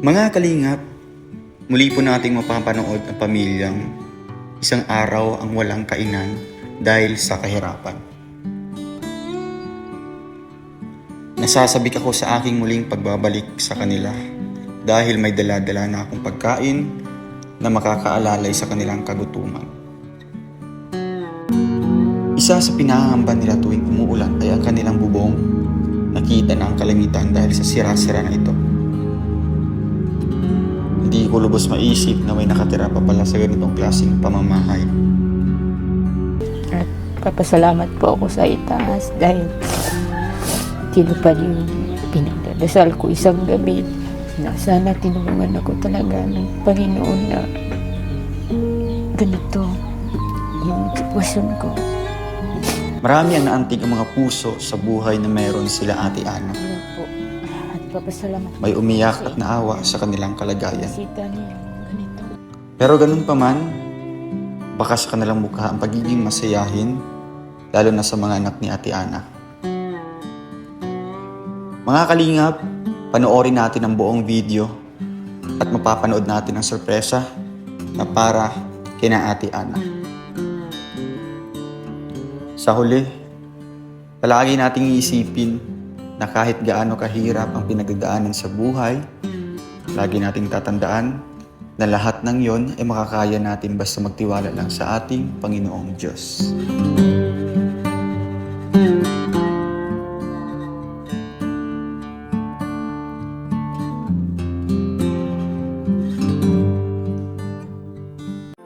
Mga kalingap, muli po nating mapapanood ang pamilyang isang araw ang walang kainan dahil sa kahirapan. Nasasabik ako sa aking muling pagbabalik sa kanila dahil may dala-dala na akong pagkain na makakaalalay sa kanilang kagutuman. Isa sa pinahahamba nila tuwing umuulan ay ang kanilang bubong. Nakita na ang kalamitan dahil sa sira-sira na ito. Hindi ko lubos maisip na may nakatira pa pala sa ganitong klaseng pamamahay. At papasalamat po ako sa itaas dahil tinupad yung pinagdadasal ko isang gabi na sana tinulungan ako talaga ng Panginoon na ganito yung sitwasyon ko. Marami ang naantig ang mga puso sa buhay na mayroon sila Ate Ana. Ano po. At papasalamat May po umiyak kasi at naawa sa kanilang kalagayan. bisita niya yung ganito. Pero ganun pa man, baka sa kanilang mukha ang pagiging masayahin, lalo na sa mga anak ni Ate Ana. Mga kalingap, panoorin natin ang buong video at mapapanood natin ang sorpresa na para kina Ate Ana. Sa huli, palagi nating iisipin na kahit gaano kahirap ang pinagdadaanan sa buhay, lagi nating tatandaan na lahat ng yon ay makakaya natin basta magtiwala lang sa ating Panginoong Diyos.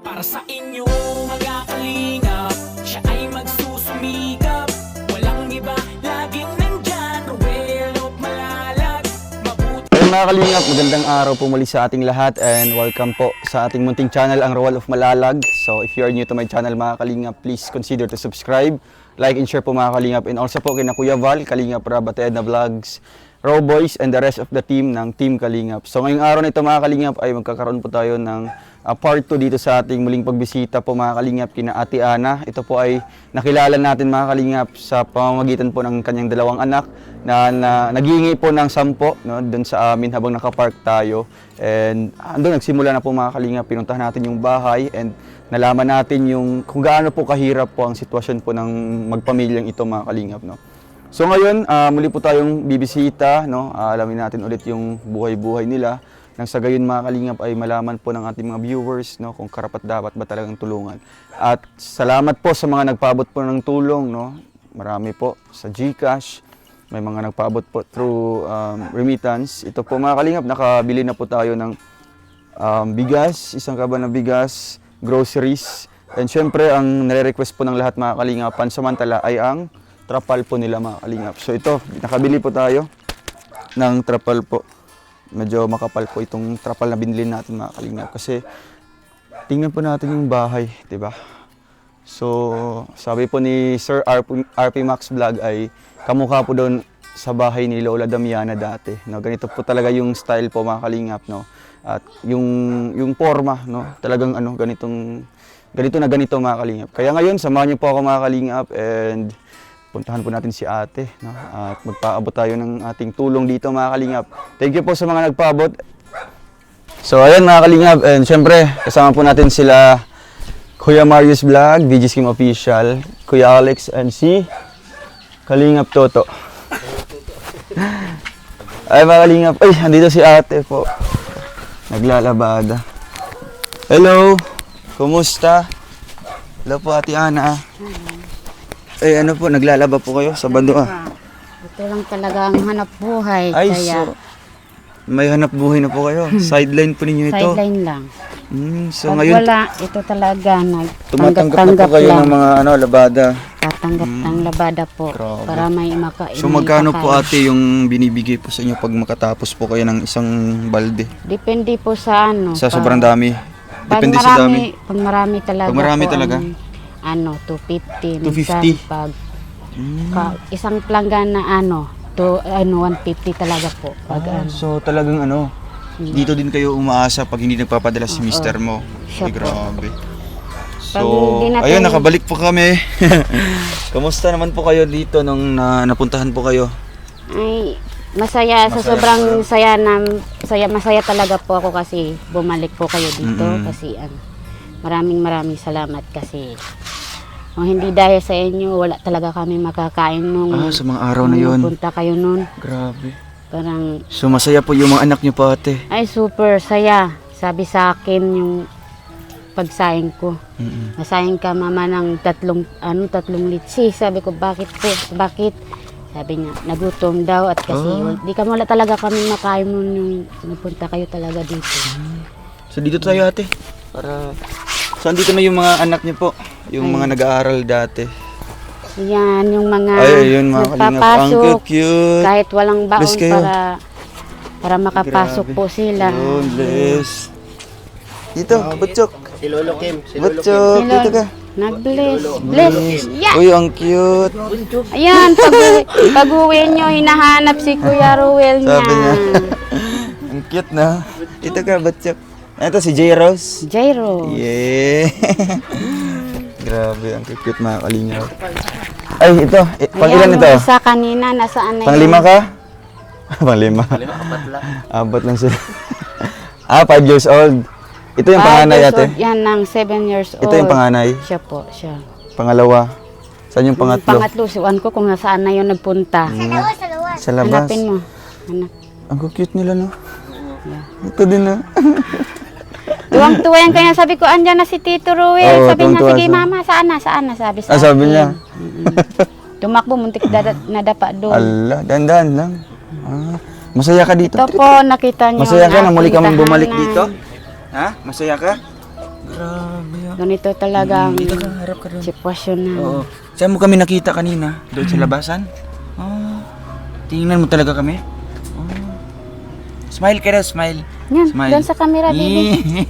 Para sa inyo mga kalingap, siya ay magsusumikap. Walang iba, laging nandyan. Roel of Malalag, mabuti. Ayun mga kalingap, magandang araw po muli sa ating lahat and welcome po sa ating munting channel, ang Roel of Malalag. So if you are new to my channel mga kalingap, please consider to subscribe, like and share po mga kalingap, and also po kina Kuya Val, Kalingap Rabat Edna Vlogs, Raw Boys, and the rest of the team ng Team Kalingap. So ngayong araw na ito mga kalingap ay magkakaroon po tayo ng part 2 dito sa ating muling pagbisita po mga kalingap kina Ate Ana. Ito po ay nakilala natin mga kalingap sa pamamagitan po ng kanyang dalawang anak na naghihingi po ng 10 doon sa amin habang nakapark tayo. And andun nagsimula na po mga kalingap, pinuntahan natin yung bahay and nalaman natin yung kung gaano po kahirap po ang sitwasyon po ng magpamilyang ito mga kalingap. So ngayon, muli po tayong bibisita, alamin natin ulit yung buhay-buhay nila. Nang sa gayon mga kalingap ay malaman po ng ating mga viewers kung karapat dapat ba talagang tulungan. At salamat po sa mga nagpaabot po ng tulong. Marami po sa GCash, may mga nagpaabot po through remittance. Ito po mga kalingap, nakabili na po tayo ng bigas, isang kaban na bigas, groceries. And syempre ang nare-request po ng lahat mga kalingap pansamantala ay ang trapal po nila mga kalingap. So ito, nakabili po tayo ng trapal po. Medyo makapal po itong trapal na binili natin mga kalingap kasi tingnan po natin yung bahay, 'di ba? So, sabi po ni Sir RP Max Vlog ay kamukha po doon sa bahay ni Lola Damiana dati, Ganito po talaga yung style po mga kalingap, At yung forma, talagang ganito na ganito mga kalingap. Kaya ngayon, samahan niyo po ako mga kalingap and puntahan po natin si ate at magpaabot tayo ng ating tulong dito mga kalingap. Thank you po sa mga nagpaabot. So ayan mga kalingap, and syempre kasama po natin sila Kuya Marius Vlog, VG Scheme Official, Kuya Alex and si Kalingap Toto. Ay mga kalingap, andito si ate po. Naglalabada. Hello, kumusta? Hello po Ate Ana. Ano po, naglalaba po kayo sa bando Ito lang talaga ang hanap buhay. Ay, kaya so, may hanap buhay na po kayo. Sideline po ninyo ito. sideline lang. So Pag ngayon, wala, ito talaga tumatanggap na po kayo ng mga labada. Tatanggap ng labada po. Grabe. Para may makain. So magkano po ate yung binibigay po sa inyo pag makatapos po kayo ng isang balde? Depende po sa Sa sobrang dami? Pag Depende sa dami? Pag marami talaga Pag marami po talaga? 250. 250? Minsan pag isang planggan na 150 talaga po. Pag So talagang dito din kayo umaasa pag hindi nagpapadala si mister mo. Siya Ay, po. grabe. Pag So, hindi natin- ayun, nakabalik po kami. Kamusta naman po kayo dito nung napuntahan po kayo? Ay, masaya sa Masaya sobrang po. saya na masaya talaga po ako kasi bumalik po kayo dito kasi maraming salamat kasi kung hindi dahil sa inyo wala talaga kami makakain nung Sa mga araw na yun. punta kayo nun. Grabe. Parang So masaya po yung mga anak niyo po, ate. ay super saya. Sabi sa akin yung pagsaing ko. Nasaing ka mama ng tatlong litsi. Sabi ko bakit po? Bakit? Sabi niya, nagutom daw at kasi di ka wala talaga kami makain nun yung napunta kayo talaga dito. So dito tayo, ate. So andito na yung mga anak niyo po. Yung mga nag-aaral dati. Yan, yung mga Ayun, mga kalingap. Ang nagpapasok. cute. Kahit walang baon Bless kayo. para makapasok Grabe. po sila. Yun, bless. Dito, Butchok. Si Lolo Kim. Si Lolo Kim. Butchok, dito ka. Nag-bless. Bless. Yeah. Uy, ang cute. Ayan, pag-uwi nyo, hinahanap si Kuya Ruel niya. Sabi niya. Ang cute na. Dito ka, Butchok. Ito si J. Rose. Jairo. Yeah. Grabe, ang cute mga kalingap. Ay, ito. Pang ilan Ayan, ito? yung isa kanina, nasaan na Pang yun? 5 ka? Pang 5. Apat lang sila. 5 years old. Ito yung 5 panganay, years ate. old, yan ng 7 years old. Ito yung panganay. Siya po, siya. Pangalawa. Saan yung pangatlo? Pangatlo, siwan ko kung nasaan na yun nagpunta. Sa labas. Hanapin mo. Hanap. Ang cute nila, no? Ito din, no? Tuwang-tuwa yan kaya sabi ko, andyan na si Tito Ruel. Oo, Sabi niya, tuwang-tuwa sige siya. mama, saan na? Sabi sa Sabi akin. niya. Tumakbo, muntik nadapa doon. Ala, dandan lang. Masaya ka dito? Ito po, nakita niyo. Masaya ka ang na muli kami aking bumalik tahanan. dito? Ha? Masaya ka? Grabe. Ganito talagang Dito ka, harap ka doon. sitwasyon na. Oo. Saan mo kami nakita kanina? Doon sa labasan? Tingnan mo talaga kami? Smile ka daw, smile. Yan, Smile. doon sa camera, baby.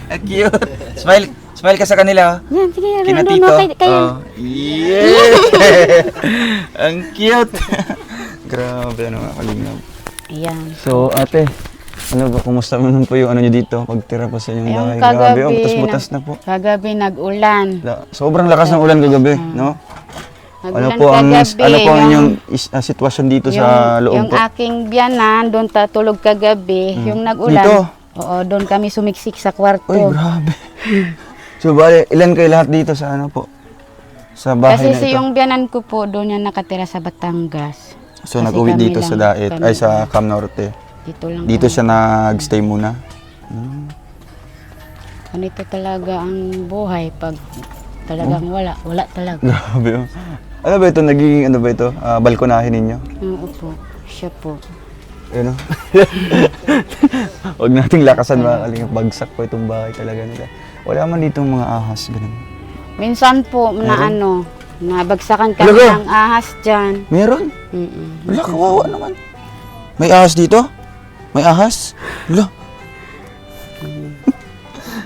Ang cute. Smile ka sa kanila. Oh. Yan, sige, Kina doon Tito. kayo. Oh. Yeah. Ang cute. Grabe, ano mga kalingap. Ayan. So, ate, ano ba, kumusta naman po yung ano nyo dito? Pagtira po sa inyong Ayun, bahay. kagabi, Grabe, butas-butas na po. Kagabi nag-ulan. Sobrang lakas ng ulan kagabi, no? Ano Nag-ulan po ang kagabi. ano po ang Yung- inyong sitwasyon dito sa loob yung po? aking biyanan, doon tatulog kagabi. Yung nag-ulan. Dito? Oo, doon kami sumiksik sa kwarto. Uy, grabe. So, bale, ilan kayo lahat dito sa ano po? Sa bahay Kasi na ito? yung biyanan ko po, doon yan nakatira sa Batangas. So, kasi nag-uwi kami dito sa lang, Daet, kami ay sa lang. Cam Norte. Dito lang. Dito kami. siya nag-stay muna. Ganito talaga ang buhay pag talagang wala talaga. Grabe. Oh. Ano ba ito? Naging, ano ba ito? Balkonahin ninyo? Oo po, siya po. Ano? Huwag nating lakasan mga kalingap. Bagsak po itong bahay talaga nila. Wala man ditong mga ahas, ganun. Minsan po na nabagsakan kami Talaga? ng ahas dyan. Meron? Mm-mm. Wala, kawawa naman. May ahas dito? May ahas? Wala.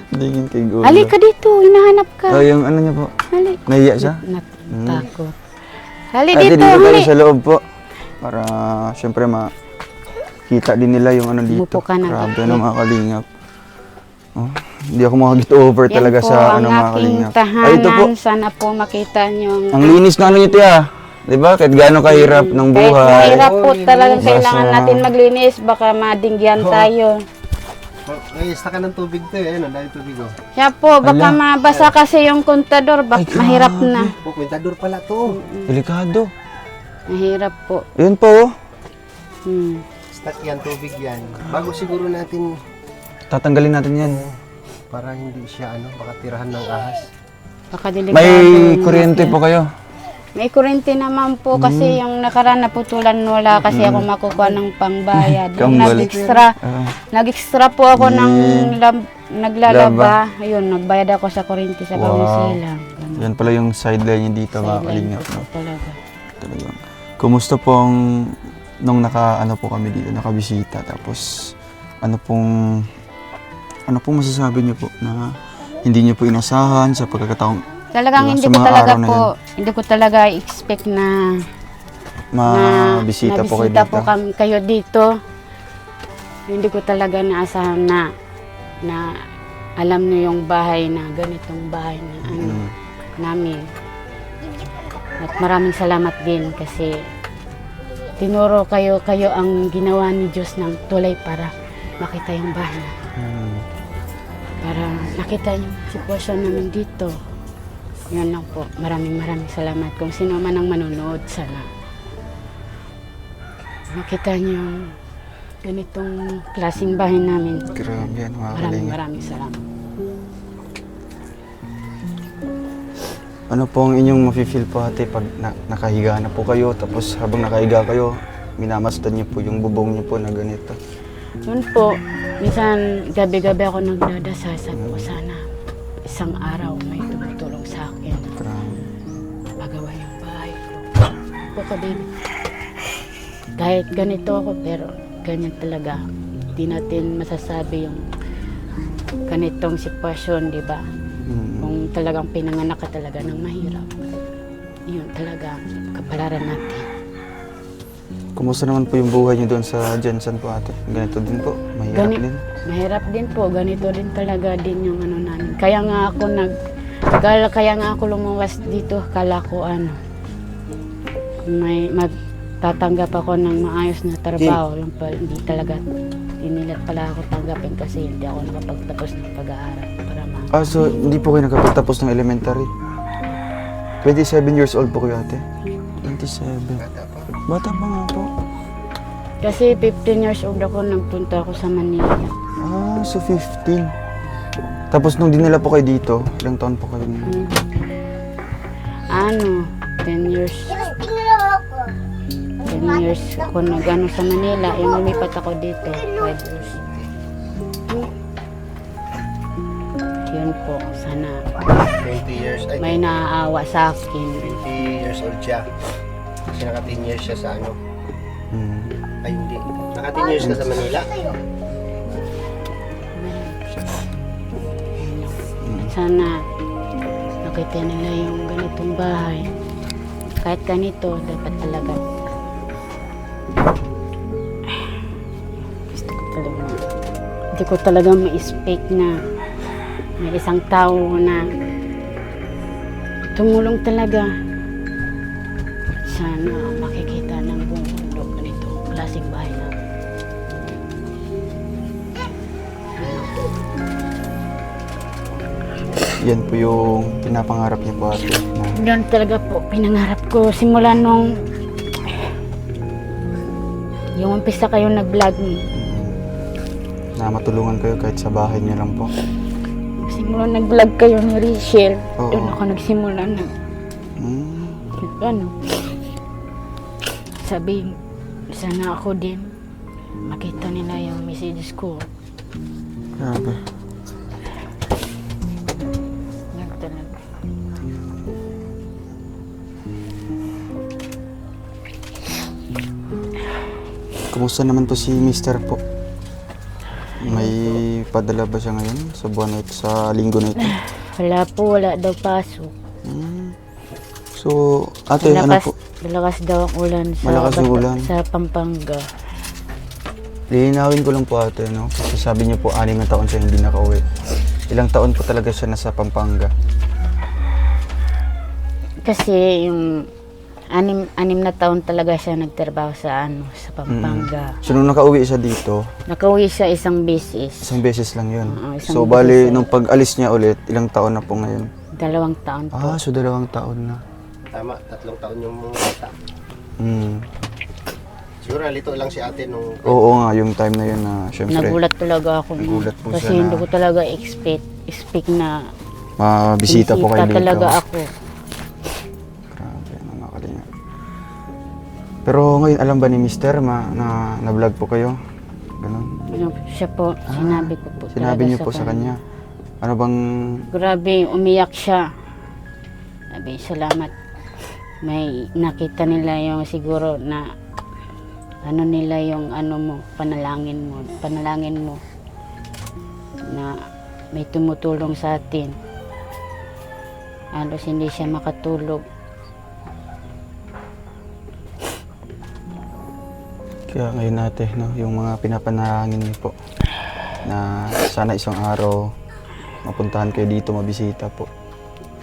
Dingin kay Gulo. Halika dito, hinahanap ka. Oh, yung ano niya po. Hali. Nahiya siya? Natakot. Hali Ate, dito, dito tayo hali. sa loob po. Para, syempre, makita din nila yung ano dito. Umupo ka na. Grabe na mga kalingap. Oh, hindi ako makagit over Yan talaga po sa ang ano mga aking kalingap. tahanan. Ay, ito po. Sana po makita nyo Ang linis na ano nyo tiya. Di ba? Kahit gaano kahirap ng Kahit buhay. mahirap po talagang Basta- kailangan natin maglinis. Baka madinggihan tayo. Ay, isa ka ng tubig to eh. Ano, dahil tubig oh. Siya po, baka mabasa kasi yung kontador. Mahirap na. Oh, kwentador pala to. Delikado. Mahirap po. Yun po. Stuck yan, tubig yan. Bago siguro natin Tatanggalin natin yan. para hindi siya baka tirahan ng ahas. Baka delikado. May kuryente po kayo. May kuryente naman po kasi yung nakaraan naputulan wala kasi ako makukuha ng pangbayad. Yung Kambal. nag-extra po ako ng naglalaba. Ayun, nagbayad ako sa kuryente sa pangsilang. Yan pala yung sideline niya dito mga kalingap. No? Talaga. Talagang. Kumusta pong nung ano po kami dito, nakabisita, tapos ano pong masasabi niyo po na hindi niyo po inasahan sa pagkakataong Talagang Diba, sa mga araw na hindi ko talaga expect na mabisita po kayo dito? kayo dito. Hindi ko talaga naasahan na alam niyo yung bahay na ganitong bahay na namin. At maraming salamat din kasi tinuro kayo ang ginawa ni Diyos ng tulay para makita yung bahay. Mm. Para nakita yung sitwasyon namin dito. Yun lang po. Maraming salamat. Kung sino man ang manonood, sana makita niyo yung ganitong klaseng bahay namin. Grabe yan, mga kalingap. Maraming salamat. Ano po ang inyong mafe-feel po ate pag nakahiga na po kayo, tapos habang nakahiga kayo, minamasdan niyo po yung bubong niyo po na ganito. Yun po, minsan gabi-gabi ako nagdadasal. Sabi ko sana isang araw may tumutulong sa akin. Grabe. Magawa yung bahay ko. Po ko din. Kahit ganito ako, pero ganyan talaga. Hindi natin masasabi yung ganitong sitwasyon, di ba? Mm. Kung talagang pinanganak ka talaga ng mahirap, yun talaga kapalaran natin. Kumusta naman po yung buhay niyo doon sa Jensen po ate? Ganito din po? Mahirap din? Mahirap din po, ganito din talaga din yung ano namin. Kaya nga ako lumuwas dito, kala ko may magtatanggap ako ng maayos na trabaho. Yung hindi talaga, inilat pala ako tanggapin kasi hindi ako nakapagtapos ng pag-aaral para So hindi po kayo nakapagtapos ng elementary? 27 years old po kayo ate? 27. Bata pa nga po. Kasi 15 years old ako, nagpunta ako sa Manila. So 15. Tapos nung dinala po kayo dito, ilang taon po kayo? 10 years. 10 years ako nag-ano sa Manila. Yung lumipat ako dito, 5 years. Yun po, sana 20 years, ay, may naaawa sa akin. 20 years old siya. Kasi naka 10 years siya sa ano. Mm. Ay, hindi. Naka 10 years ka sa Manila. Sana nakita nila yung ganitong bahay. Kahit ganito, dapat talaga. Hindi ko talaga ma-speak na may isang tao na tumulong talaga. Sana makikita ng buong mundo ganito klaseng bahay na. Yan po yung pinapangarap niyo po ate. Yan talaga po pinangarap ko simula nung yung umpisa kayo nag-vlog. Na matulungan kayo kahit sa bahay niyo lang po. Simula nag-vlog kayo ni Rachel, Oo. doon ako nagsimula na ano. Sabi, sana ako din makita nila yung messages ko. Grabe. Yan talaga. Kumusta naman po si Mr. po? May padala ba siya ngayon sa buwan na ito, sa linggo na ito? Wala po, wala daw pasok. So, ate, ano po? Malakas daw ang ulan sa, Malakas yung ulan. sa Pampanga. Lilinawin ko lang po ate, no? Kasi sabi niyo po, 6 na taon siya hindi nakauwi. Ilang taon po talaga siya nasa Pampanga? Kasi yung 6 na taon talaga siya nagtrabaho sa sa Pampanga. So, nung nakauwi siya dito, Nakauwi siya isang beses. isang beses lang yun. Oo, isang So, bali, nung pag-alis niya ulit, ilang taon na po ngayon? 2 taon po. So 2 taon na. Tama, 3 taon yung mga bata. Siguro nalito lang si ate nung... Oo nga, yung time na yun na, syempre, Nagulat talaga ako. Nagulat po kasi siya na- hindi ko talaga expect na mabisita po kayo dito. talaga ako. Grabe, mga kalinga. Pero ngayon, alam ba ni Mister na vlog po kayo? Ganon. Siya po, sinabi ko po Sinabi talaga niyo po sa kanya. Ano bang... Grabe, umiyak siya. Sabi, salamat. May nakita nila yung siguro na ano nila yung ano mo, panalangin mo na may tumutulong sa atin. Halos hindi siya makatulog. Kaya ngayon natin, no, yung mga pinapanalangin niyo po na sana isang araw mapuntahan kayo dito, mabisita po.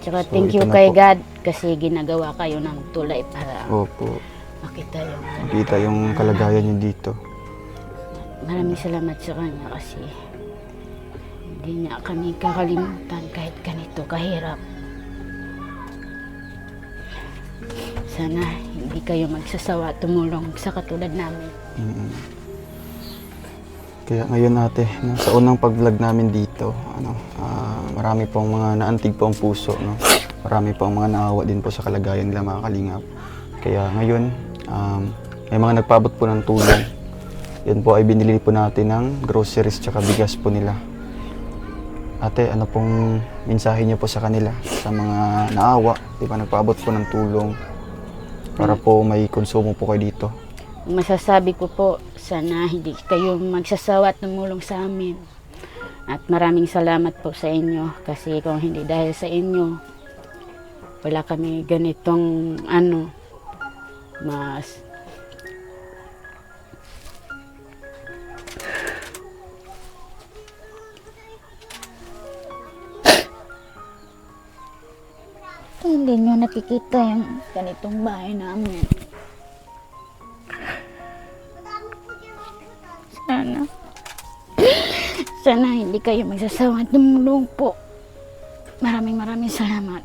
Tsaka So, thank ito you na kay po. God kasi ginagawa kayo ng tulay para Opo. makita yung Makita yung kalagayan niyo dito. maraming salamat sa kanya kasi hindi niya kami kakalimutan kahit ganito kahirap. Sana hindi kayo magsasawa tumulong sa katulad namin. Kaya ngayon ate, no, sa unang pag-vlog namin dito, marami pong mga naantig po ang puso, no? Marami pong mga naawa din po sa kalagayan nila mga kalingap. Kaya ngayon, may mga nagpaabot po ng tulong. Yan po ay binili po natin ng groceries tsaka bigas po nila. Ate, ano pong mensahe niyo po sa kanila, sa mga naawa, di ba nagpaabot po ng tulong para po may konsumo po kayo dito? Masasabi ko po, sana hindi kayo magsasawa at tumulong sa amin. At maraming salamat po sa inyo kasi kung hindi dahil sa inyo, wala kami ganitong mas hindi nyo nakikita yung ganitong bahay namin. Sana hindi kayo magsasawa at tumulong po. Maraming salamat.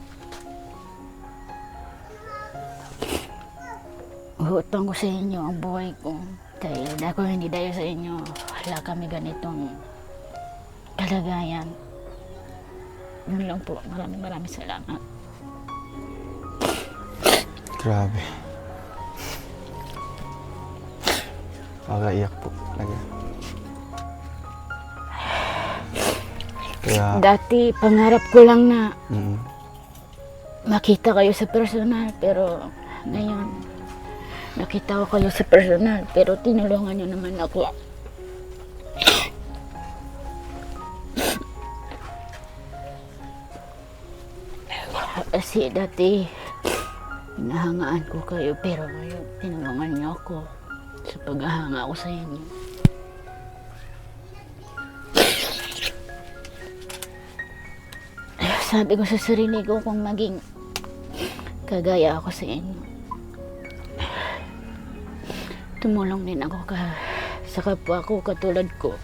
Uhutang ko sa inyo ang buhay ko. Dahil ako hindi dahil sa inyo, wala kami ganitong kalagayan. Yun lang po. Maraming salamat. Grabe. Pagaiyak po talaga. Kaya, Dati, pangarap ko lang na mm, makita kayo sa personal, pero ngayon, nakita ko kayo sa personal, pero tinulungan niyo naman ako. Kasi dati, hinahangaan ko kayo, pero ngayon, tinulungan niyo ako sa paghahanga ko sa inyo. Sabi ko sa sarili ko kung maging kagaya ako sa inyo. Tumulong din ako sa kapwa ko katulad ko.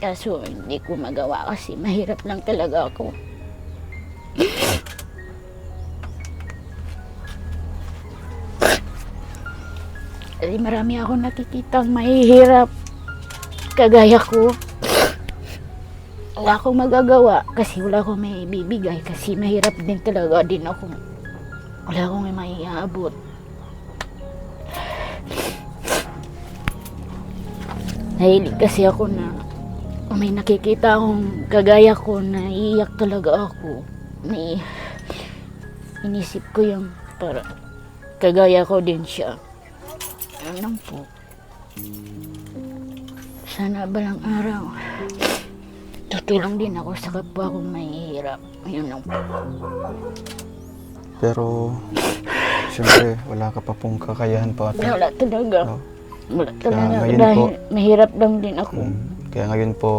Kaso hindi ko magawa kasi mahirap lang talaga ako. Kasi marami akong nakikitang mahihirap kagaya ko. Wala akong magagawa kasi wala akong may ibibigay kasi mahirap din talaga din ako. Wala akong may maiabot. Nahilig kasi ako na may nakikita akong kagaya ko na iiyak talaga ako. Inisip ko yung para kagaya ko din siya. Ano lang po. Sana balang araw tutulong din ako sa kapwa kong mahihirap. Yun lang po. pero, siyempre, wala ka pa pong kakayahan po ate. Wala talaga. No? Wala talaga. ngayon Dahil po, mahirap lang din ako. Kaya ngayon po,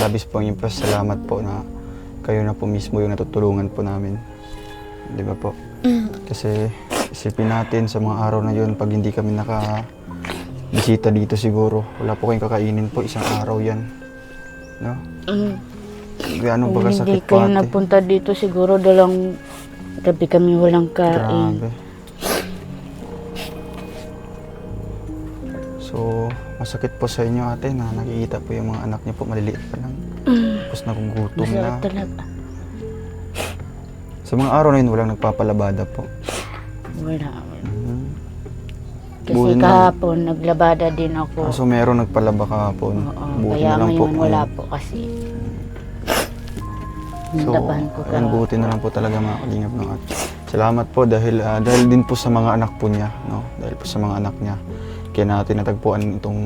labis po ang salamat po na kayo na po mismo yung natutulungan po namin. Di ba po? Kasi isipin natin sa mga araw na yun, pag hindi kami bisita dito siguro, wala po kayong kakainin po, isang araw yan. No? Gaano ba Kung hindi kasakit po kayo ate? napunta dito, siguro dalang gabi kami walang kain. Grabe. So, masakit po sa inyo ate na nakikita po yung mga anak niyo po maliliit pa lang. Tapos nagugutom na. Masarap talaga. Sa mga araw na yun, walang nagpapalabada po. Wala. Buti Kasi na- kahapon, naglabada din ako. So, meron nagpalaba kahapon. Oo, Buti kaya na lang po. ngayon wala po kasi. So, Laban ko ayun, buti na lang po talaga mga kalingap ng ate. Salamat po dahil din po sa mga anak po niya, no? Dahil po sa mga anak niya. Kaya natin natagpuan itong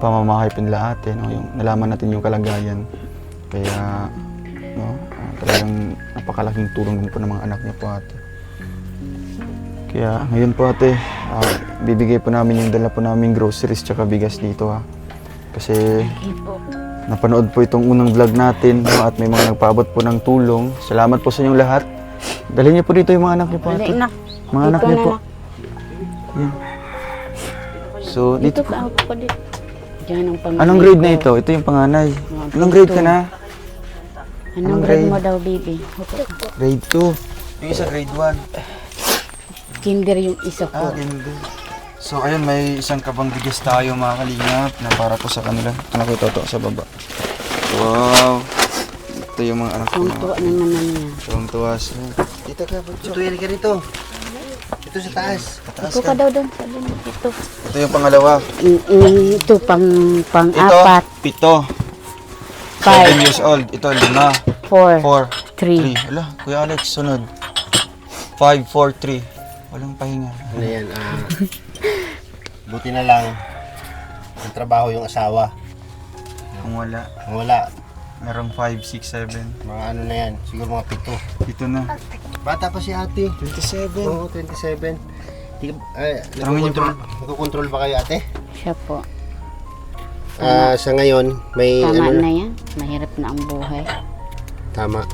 pamamahay po nila ate, no? Yung nalaman natin yung kalagayan. Kaya, no? Talagang napakalaking tulong din po ng mga anak niya po ate. Kaya ngayon po ate, bibigay po namin yung dala po namin groceries tsaka bigas dito ha. Kasi Sige po. napanood po itong unang vlog natin, no? At may mga nagpaabot po ng tulong. Salamat po sa inyong lahat. Dalhin niyo po dito yung mga anak niyo po ate. Dali na. Mga anak Dito niyo na po. na. Yan. So, Dito dito. ka ako pa dito. Diyan ang panganay Anong grade na ko. ito? Ito yung panganay. Anong grade ka na? Anong grade mo daw, baby? Grade 2. Yung isa grade 1. Kinder yung isa ko. Ganda. So ayun, may isang kabang bigas tayo mga kalingap na para po sa kanila. Anak ko ito sa baba. Wow. Ito yung mga anak ko. Ang tuwa na naman niya. Tuwang tuwa siya. Dito ka, Ito yan ka rito. Ito sa taas. Ito ka daw doon, sabi mo dito. Ito yung pangalawa. Ito Ito, pang-apat, 7. 7 years old. Ito, 5. 4, 4, 3. 3. Wala, Kuya Alex, sunod. 5, 4, 3. Walang pahinga. Ano yan? Buti na lang. Ang trabaho yung asawa. Kung wala, Wala. merong 5, 6, 7. Mga ano na yan. Siguro mga 7. Ito na. Bata pa si ate. 27. Oo, 27. Tanungin niyo Nagkukontrol ba kayo ate? Siya po. Sa ngayon, may Tama ano na yan. Mahirap na ang buhay. Tama.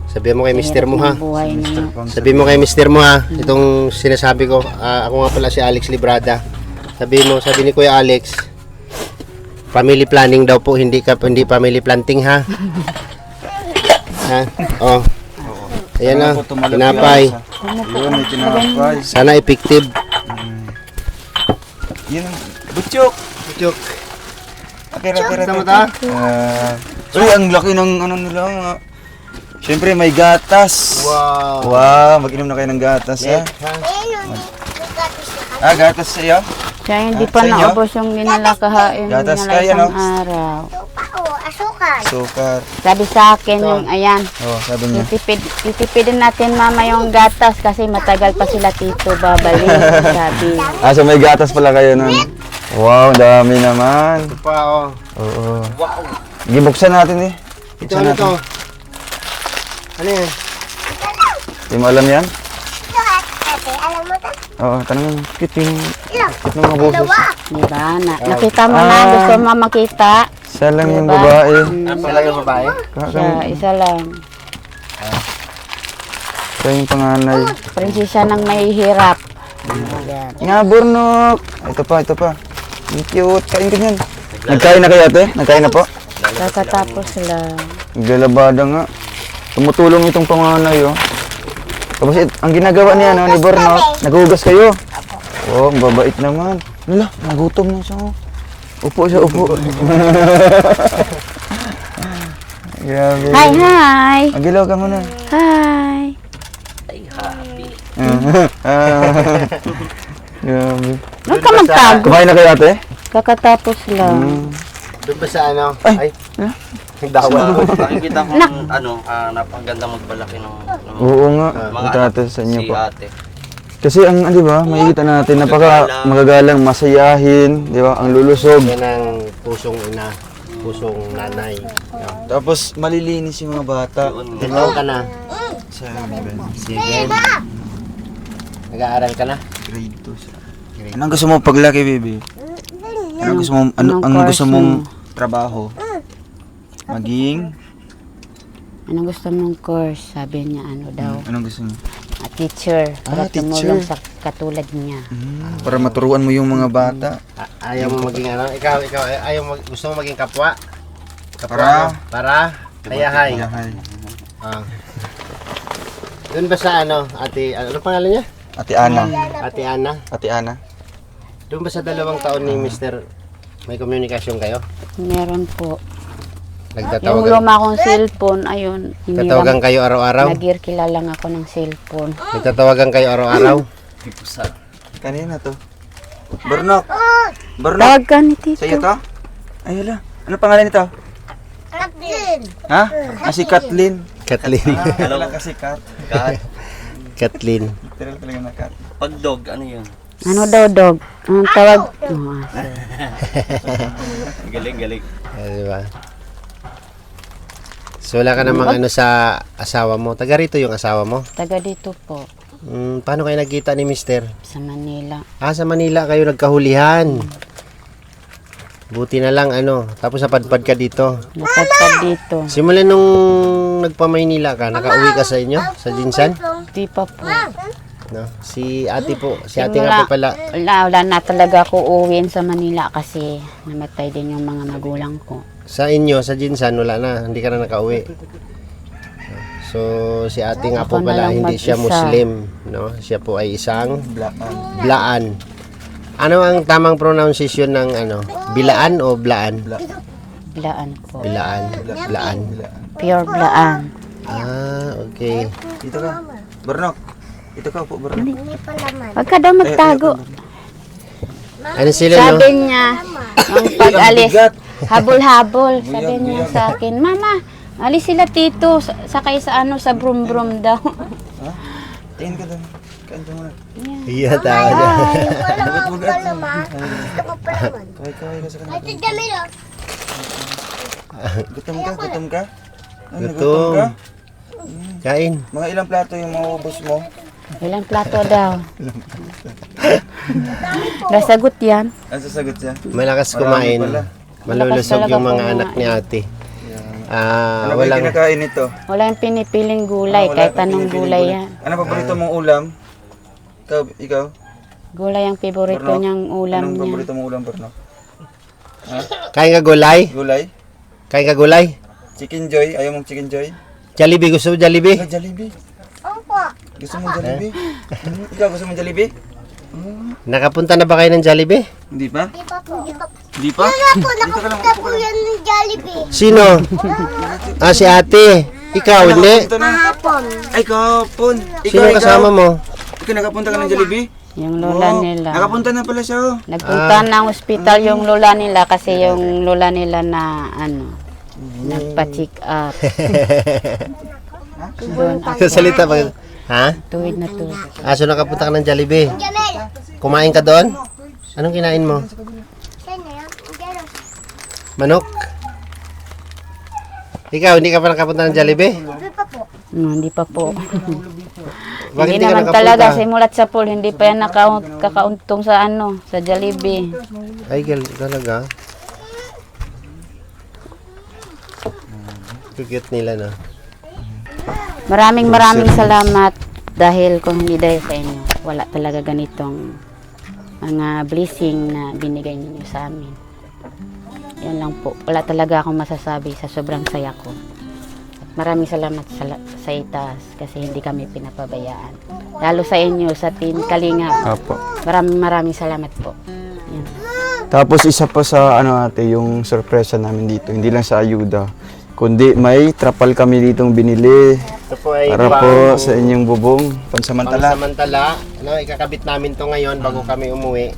Sabihan mo kay mister mo ha. Mahirap na ang buhay niya. Sabihin mo kay mister mo ha. Itong sinasabi ko. Ako nga pala si Alex Librada. Sabi ni Kuya Alex, family planning daw po, hindi family planting ha. Ha? Oh. Ayan na, tinapay. Yun, may tinapay. Sana effective. Yun, butchok. Putyok. Akira. Gusto mo ta? Uy, ang laki ng ano nila. Siyempre, may gatas. Wow. Wow, mag-inom na kayo ng gatas, ha? Gatas sa iyo? Siya hindi Ah, pa sa inyo? naubos yung ginalakahain Gatas nila kayo, isang no? araw. Sukar. Sabi sa akin yung, ayan, Oh, sabi niya. titipidin natin mama yung gatas kasi matagal pa sila tito babalik. Sabi. So may gatas pala kayo nun. Wow, dami naman. Ito pa oh. Oo. Wow. Gibuksan natin eh. Ito ano to? Ano yan? Hindi mo alam yan? Oo, tanongin. Cute yung ng mga boses. Diba? Nakita mo na, gusto mo makita. Isa lang yung Diba? babae. Sila yung babae? Siya, isa lang. Siya yung panganay. Prinsesa ng may hirap. Ayan. Nga, burnok. Ito pa. Ang cute. Kain ka niyan. Nagkain na kayo ate? Nagkain na po? Kakatapos lang. Naglalabada nga. Tumutulong itong panganay, oh. Tapos ang ginagawa niya, no, ni Burnok, naghugas kayo. Oh, ang babait naman. Lala, nagutom na siya, oh. Upo siya, upo. Grabe. Hi! Magilaw ka muna. Hi! Grabe. Huwag ka magtago. Kumain na kayo ate? Kakatapos lang. Doon ba sa ano? Ay. Dawa. Nakikita ko napakagandang magpalaki ng Oo nga, mga tate sa inyo si po. ate. Kasi ang, di ba, makikita natin, napaka magagalang, masayahin, di ba, ang lulusog. Yan ang pusong ina, pusong nanay. Tapos malilinis yung mga bata. Ikaw ka na. Sige. Nag-aaral ka na? Grade 2 siya. Anong gusto mo paglaki, baby? Anong gusto mo, anong gusto mong trabaho? Maging? Anong gusto mong course? Sabi niya, ano daw, Anong gusto mo? teacher. Para teacher. tumulong sa katulad niya. Para maturuan mo yung mga bata. Ayaw mo maging ano? Ikaw, gusto mo maging kapwa? Para? Para? Kayahay. Yahay. Ah. Doon ba sa ano, ano pangalan niya? Ate Ana. Ate Ana? Ate Ana. Doon ba sa 2 taon ni Mr. may komunikasyon kayo? Meron po. Yung Nagtatawagan? luma kong cellphone, ayun, Nagtatawagan kayo araw-araw? nagkilala lang ako ng cellphone. Nagtatawagan kayo araw-araw? Kanina to. Burnok. Burnok. Tawag ka ni Tito. Sa'yo to? Ay, hala. Ano pangalan nito? Kathleen. Ha? Si Kathleen. Kathleen. Wala kasi Kat. Kathleen. Literal talaga na Kat. Pag dog, ano yun? Ano daw, dog? Anong tawag? Oh, Galing. Diba? So wala ka namang ano sa asawa mo. Taga rito yung asawa mo. taga dito po, Paano kayo nagkita ni Mister? sa Manila. Sa Manila kayo nagkahulihan. Buti na lang ano. Tapos napadpad ka dito. Napadpad dito. Simula nung nagpa-Maynila ka, nakauwi ka sa inyo? Sa Jinsan? Di pa po. No? Si ate po, si ate nga po pala. Wala na talaga ako uuwiin sa Manila kasi namatay din yung mga magulang ko. Sa inyo, sa Jinsan, wala na. Hindi ka na nakauwi. So, si ate nga po Ako na pala, lang hindi siya mag-isa. Muslim. No? Siya po ay isang Blaan. Ano ang tamang pronunciation ng Bilaan o Blaan? Blaan po. Bilaan. Blaan. Pure Blaan. Ah, okay. Dito ka. Bernok. Ito ka po, Bernok. Huwag ka daw magtago. Ano sila, no? Sabi niya, nung pag-alis, habol-habol. Sabi niya sa akin, Mama, alis sila tito, sakay sa sa brum-brum daw. Tingin ka doon. Kain ka muna. Iya, tawa niya. Kaway ka sa kanila. Gutom ka? Gutom ka? Ano, Gutom. ka? Kain. Mga ilang plato yung maubos mo? Ilang plato daw. Nasagot yan. Ang sasagot siya? Malakas Marami kumain. pala. Malulusog Malakas yung mga talaga anak ni ate. Ano ba yung Walang kinakain nito? Wala yung pinipiling gulay, Wala kahit kang anong pinipiling gulay yan. Ano paborito mong ulam? Ikaw? Gulay ang favorito Bernok? niyang ulam Anong niya. paborito mong ulam, Bernok? kain ka gulay? Gulay? Kain ka gulay? Chicken Joy? Ayaw mong Chicken Joy? Jollibee, gusto mo Jollibee? Ah, Jollibee? Gusto mo Jollibee? Ikaw gusto mo Jollibee? Nakapunta na ba kayo ng Jollibee? Hindi pa? Hindi pa? Dito ka lang. Upo ka lang. Sino? Si ate. Ikaw, hindi? Nakapunta na. Ay, kahapon. Sino kasama mo? Ikaw nakapunta ka ng Jollibee? Yung lola nila. Nakapunta na pala siya, oh. Nagpunta ng ospital yung lola nila kasi yung lola nila na nagpa-check up. Doon Salita pa. Ha? tuwid na tuwid. So nakapunta ka ng Jollibee. Kumain ka doon? Anong kinain mo? Manok? Ikaw, hindi ka pa nakapunta ng Jollibee? Hindi pa po. Bakit Hindi hindi ka naman nakapunta? talaga simulat sa pool, hindi pa yan kakauntong sa sa Jollibee. Ay, talaga. Cute nila, no? Maraming salamat dahil kung hindi dahil sa inyo, wala talaga ganitong mga blessing na binigay ninyo sa amin. Yan lang po. Wala talaga akong masasabi sa sobrang saya ko. Maraming salamat sa itaas kasi hindi kami pinapabayaan. Lalo sa inyo, sa Team Kalingap. Apo. Maraming salamat po. Yan. Tapos isa pa sa ate, yung sorpresa namin dito, hindi lang sa ayuda, kundi may trapal kami ditong binili Ito po ay para po sa inyong bubong pansamantala. pansamantala. Ikakabit namin to ngayon bago kami umuwi.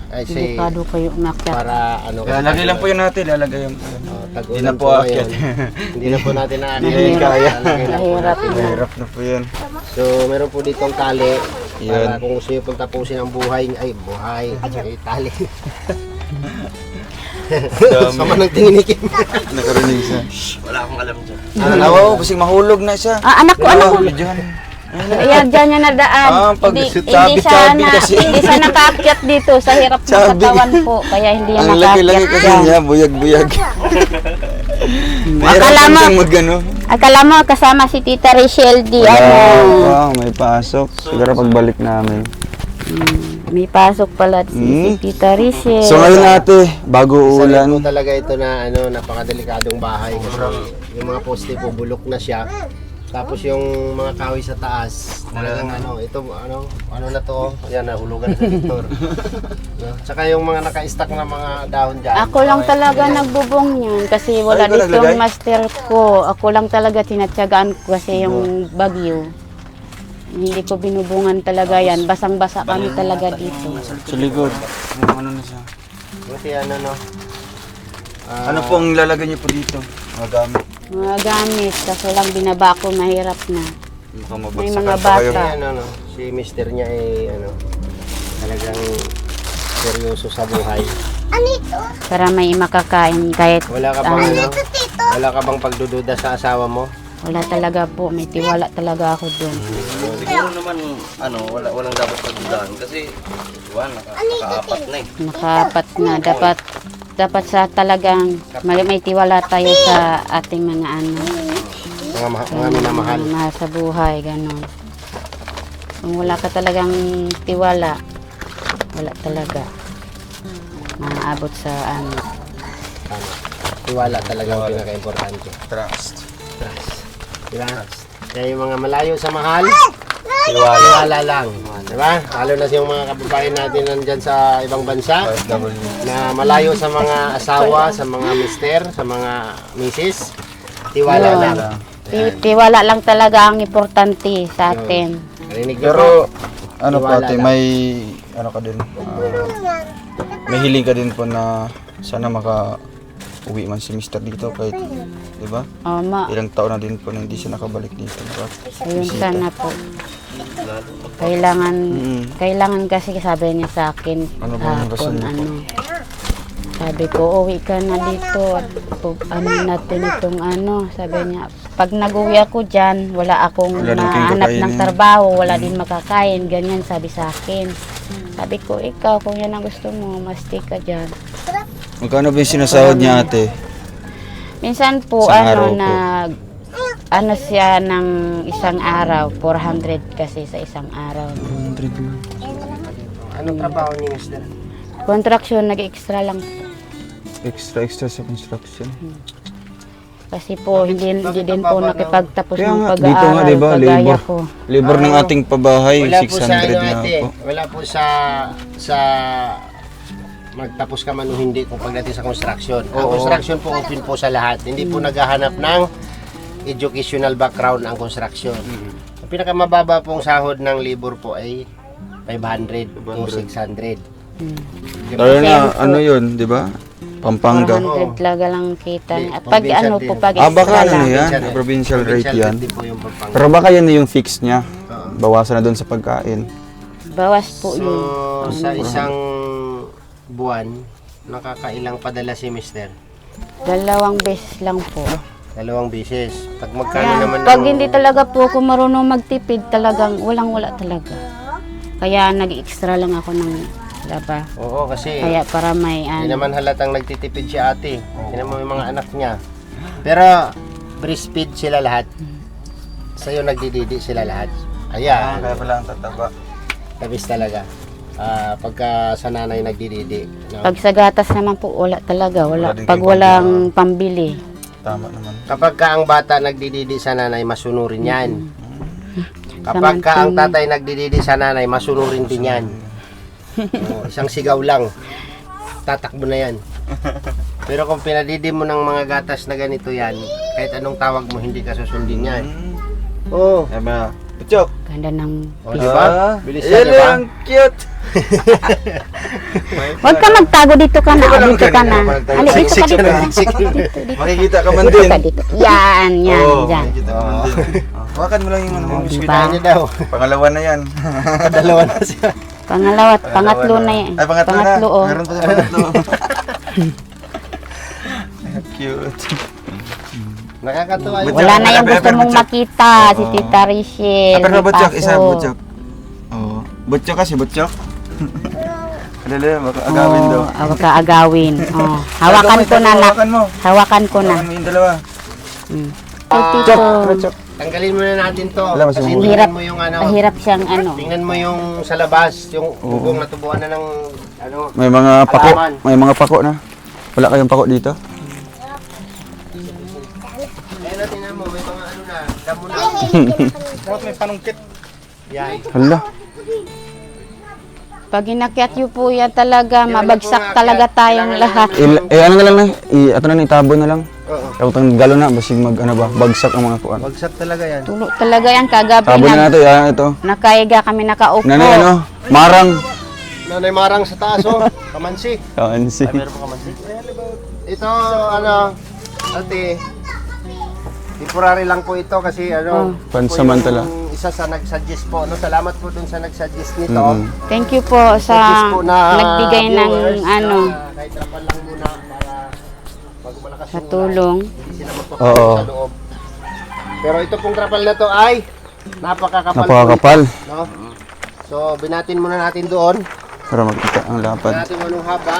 Ay, Delikado kayo umakyat. para Kaya lagay lang po yun natin, lalagay yung Hindi na po aakyat. Hindi na po natin na Hindi na kaya. Mahirap. Mahirap na po yan. So, meron po ditong tali. Yun. Para kung gusto nyo pong tapusin ang buhay, tali. Sama ng tingin ni Kim. Nakarinig siya. Wala akong alam dyan. Oo, basing mahulog na siya. Anak ko, anak ko. Diyan. Ayan, dyan niya nadaan. Pag hindi sabit kasi. hindi siya nakaakyat dito sa hirap ng Sabi. katawan po. Kaya hindi yan Ang laki-laki nakaakyat kasi dyan. niya, buyag-buyag. Akala mo, magano. akala mo kasama si Tita Richelle D. Wow, may pasok. Siguro pagbalik namin. May pasok pala si Tita Richelle. So ngayon ate, bago Ulan. uulan, po talaga ito na napakadelikadong bahay kasi yung mga poste po bulok na siya. Tapos yung mga kahoy sa taas, talagang ito na to, yan nahulugan sa Victor. No? Tsaka yung mga naka-stack na mga dahon dyan. Ako lang talaga nagbubong yun kasi wala Ay, ikaw ditong naglagay? master ko. Ako lang talaga tinatyagaan ko kasi yung bagyo. Hindi ko binubungan talaga yan. Basang-basa kami talaga dito. sa likod. Ano na siya? Buti Ano pong lalagay niyo po dito? Mga gamit. Mga gamit, kaso lang binaba ko, mahirap na. May mga pa kayo. bata. si mister niya ay talagang seryoso sa buhay. Para may makakain kahit Wala ka bang wala ka bang pagdududa sa asawa mo? wala talaga po. May tiwala talaga ako doon. Siguro naman, walang dapat pagdudahan kasi, nakaapat na eh. Nakaapat na. Dapat sa talagang may tiwala tayo sa ating mga Mga minamahal. mahal sa buhay, gano'n. Kung wala ka talagang tiwala, wala talaga maaabot sa ano. Tama. Tiwala talaga ang pinaka-importante. Trust. Trust. Diba? Kaya yung mga malayo sa mahal, tiwala lang. Diba? Lalo na yung mga kababayan natin nandyan sa ibang bansa, na malayo sa mga asawa, sa mga mister, sa mga misis, tiwala Yun. lang. Tiwala lang talaga ang importante sa atin. Narinig niyo po? Pero, ano po Tiwala ate, lang. may, ano ka din, may hiling ka din po na sana uwi man si Mr. dito kahit, di ba? Ilang taon na din po na hindi siya nakabalik dito, di ba? Ayun sana po. Kailangan kasi sabi niya sa akin Ano ba yung rason niyo po? sabi ko, uwi ka na dito at ano natin itong ano, sabi niya, pag nag-uwi ako dyan, wala akong Wala din kayong mahanap ng kakainin. trabaho, wala din makakain, ganyan sabi sa akin. Sabi ko, ikaw, kung yan ang gusto mo, masti ka dyan. Magkano ba yung sinasahod niya ate? Minsan po, Isang araw po. ano siya ng isang araw, 400 kasi sa isang araw. 100 lang. Anong trabaho niyo, mister? Contraction, nag-extra lang. Extra sa construction. Kasi po, hindi din po nakipagtapos Kaya ng nga, pag-aaral. dito nga, diba, kagaya labor. ko. Labor ng ating pabahay, Wala po sa 600 ano, na ate. po. Wala po sa magtapos ka man o hindi kung pagdating sa construction. Ang construction po open po sa lahat. Hindi po naghahanap ng educational background ang construction. Ang pinakamababa pong sahod ng labor po ay 500 o 600. Lalo na, ano yun, di ba? Pampanga. 400 talaga lang kita. Di, At pag provincial ano din. po, pag Ah, baka extra ano lang. yan? Provincial rate yan. din po yung Pampanga. Pero baka yan na yung fix niya. Bawasan na doon sa pagkain. Bawas po So, yun. sa isang buwan, nakakailang padala si mister? 2 beses lang po. 2 beses. Pag magkano Yan. naman Pag ang- hindi talaga po ako marunong magtipid, talagang walang-wala talaga. Kaya nag-extra lang ako ng laba. Oo, kasi Kaya para may hindi ano. naman halatang nagtitipid si ate. Tingnan mo yung mga anak niya. Pero breastfeed sila lahat. Sa'yo nagdididi sila lahat. Ayan, pala ang tataba. labis talaga. Pagka sa nanay nagdididi. No? Pag sa gatas naman po, wala talaga. Wala Wala. din Pag kayong walang pambili. Tama naman. Kapag ka ang bata nagdididi sa nanay, masunurin yan. Kapag ka ang Samantang- tatay nagdididi sa nanay, masunurin din yan. Isang sigaw lang, tatakbo na yan. Pero kung pinadidi mo ng mga gatas na ganito yan, kahit anong tawag mo, hindi ka susundin yan. Oo. Yan ba? Puchok! Ganda ng... Oh, di ba? Bilis na, Yan di ba? ang cute! Huwag ka magtago, dito ka na. Dito ka na. Ali, dito ka dito. Makikita ka man Dito din. ka dito. Yan, yan, Oo, dyan. makikita ka man din. Hawakan mo lang yung ano mo. Diba? biskuit. Ano daw? Pangalawa na yan. Dalawa na siya. Pangalawa, pangatlo na yan. Ay, pangatlo na. Pangatlo, oh. Meron pa sa pangatlo. Cute. Nakakatuwa yun. Wala na yung gusto Pepper, mong butchok. makita. Si Tita Richelle. Pero may butchok, paso. isa butchok. Oo. Butchok kasi, butchok. Alala, baka agawin daw. Huwag ka agawin. Oh. Hawakan ko na, nak. Hawakan mo. Hawakan ko na. Hawakan mo yung dalawa. Mm. Tito, Tanggalin muna natin to. Wala, mas Kasi yung- tingnan mo yung ano. mahirap siyang ano. Tingnan mo yung sa labas, yung bubong natubuan na ng ano. May mga pako. Halaman. May mga pako na. Wala kayong pako dito? Ayan na, tingnan mo, may mga ano na, damo na. Dapat may panungkit. Yan. Hala. Pag inakyat yun po yan talaga, Wala mabagsak pong talaga akyat. tayong Kailangan lahat. Ano na lang na? Ato na itabo na lang. Oo. Tapos galo na, basig mag ano ba, bagsak ang mga kuan. Bagsak talaga yan. Tulo talaga yan kagabi. Tabo na nato, yan ito. Nakaiga kami nakaupo. Nanay ano, marang. Nanay marang sa taas oh. Kamansi. Kaansi. Meron pa kamansi? Ito, ano, ate, temporary lang po ito kasi ano, Pansamantala. po yung isa sa nag-suggest po. No? Salamat po dun sa nag-suggest nito. Thank you po Suggest sa po na nagbigay ng viewers ano, na kahit trapan lang muna para pag malakas sa yung tulong. hindi sila magpapalong Oo. sa loob. Pero ito pong trapal na to ay napakakapal. po Napakakapal. ito, no? So, binatin muna natin doon. Para makita ang lapad. Binatin mo anong haba.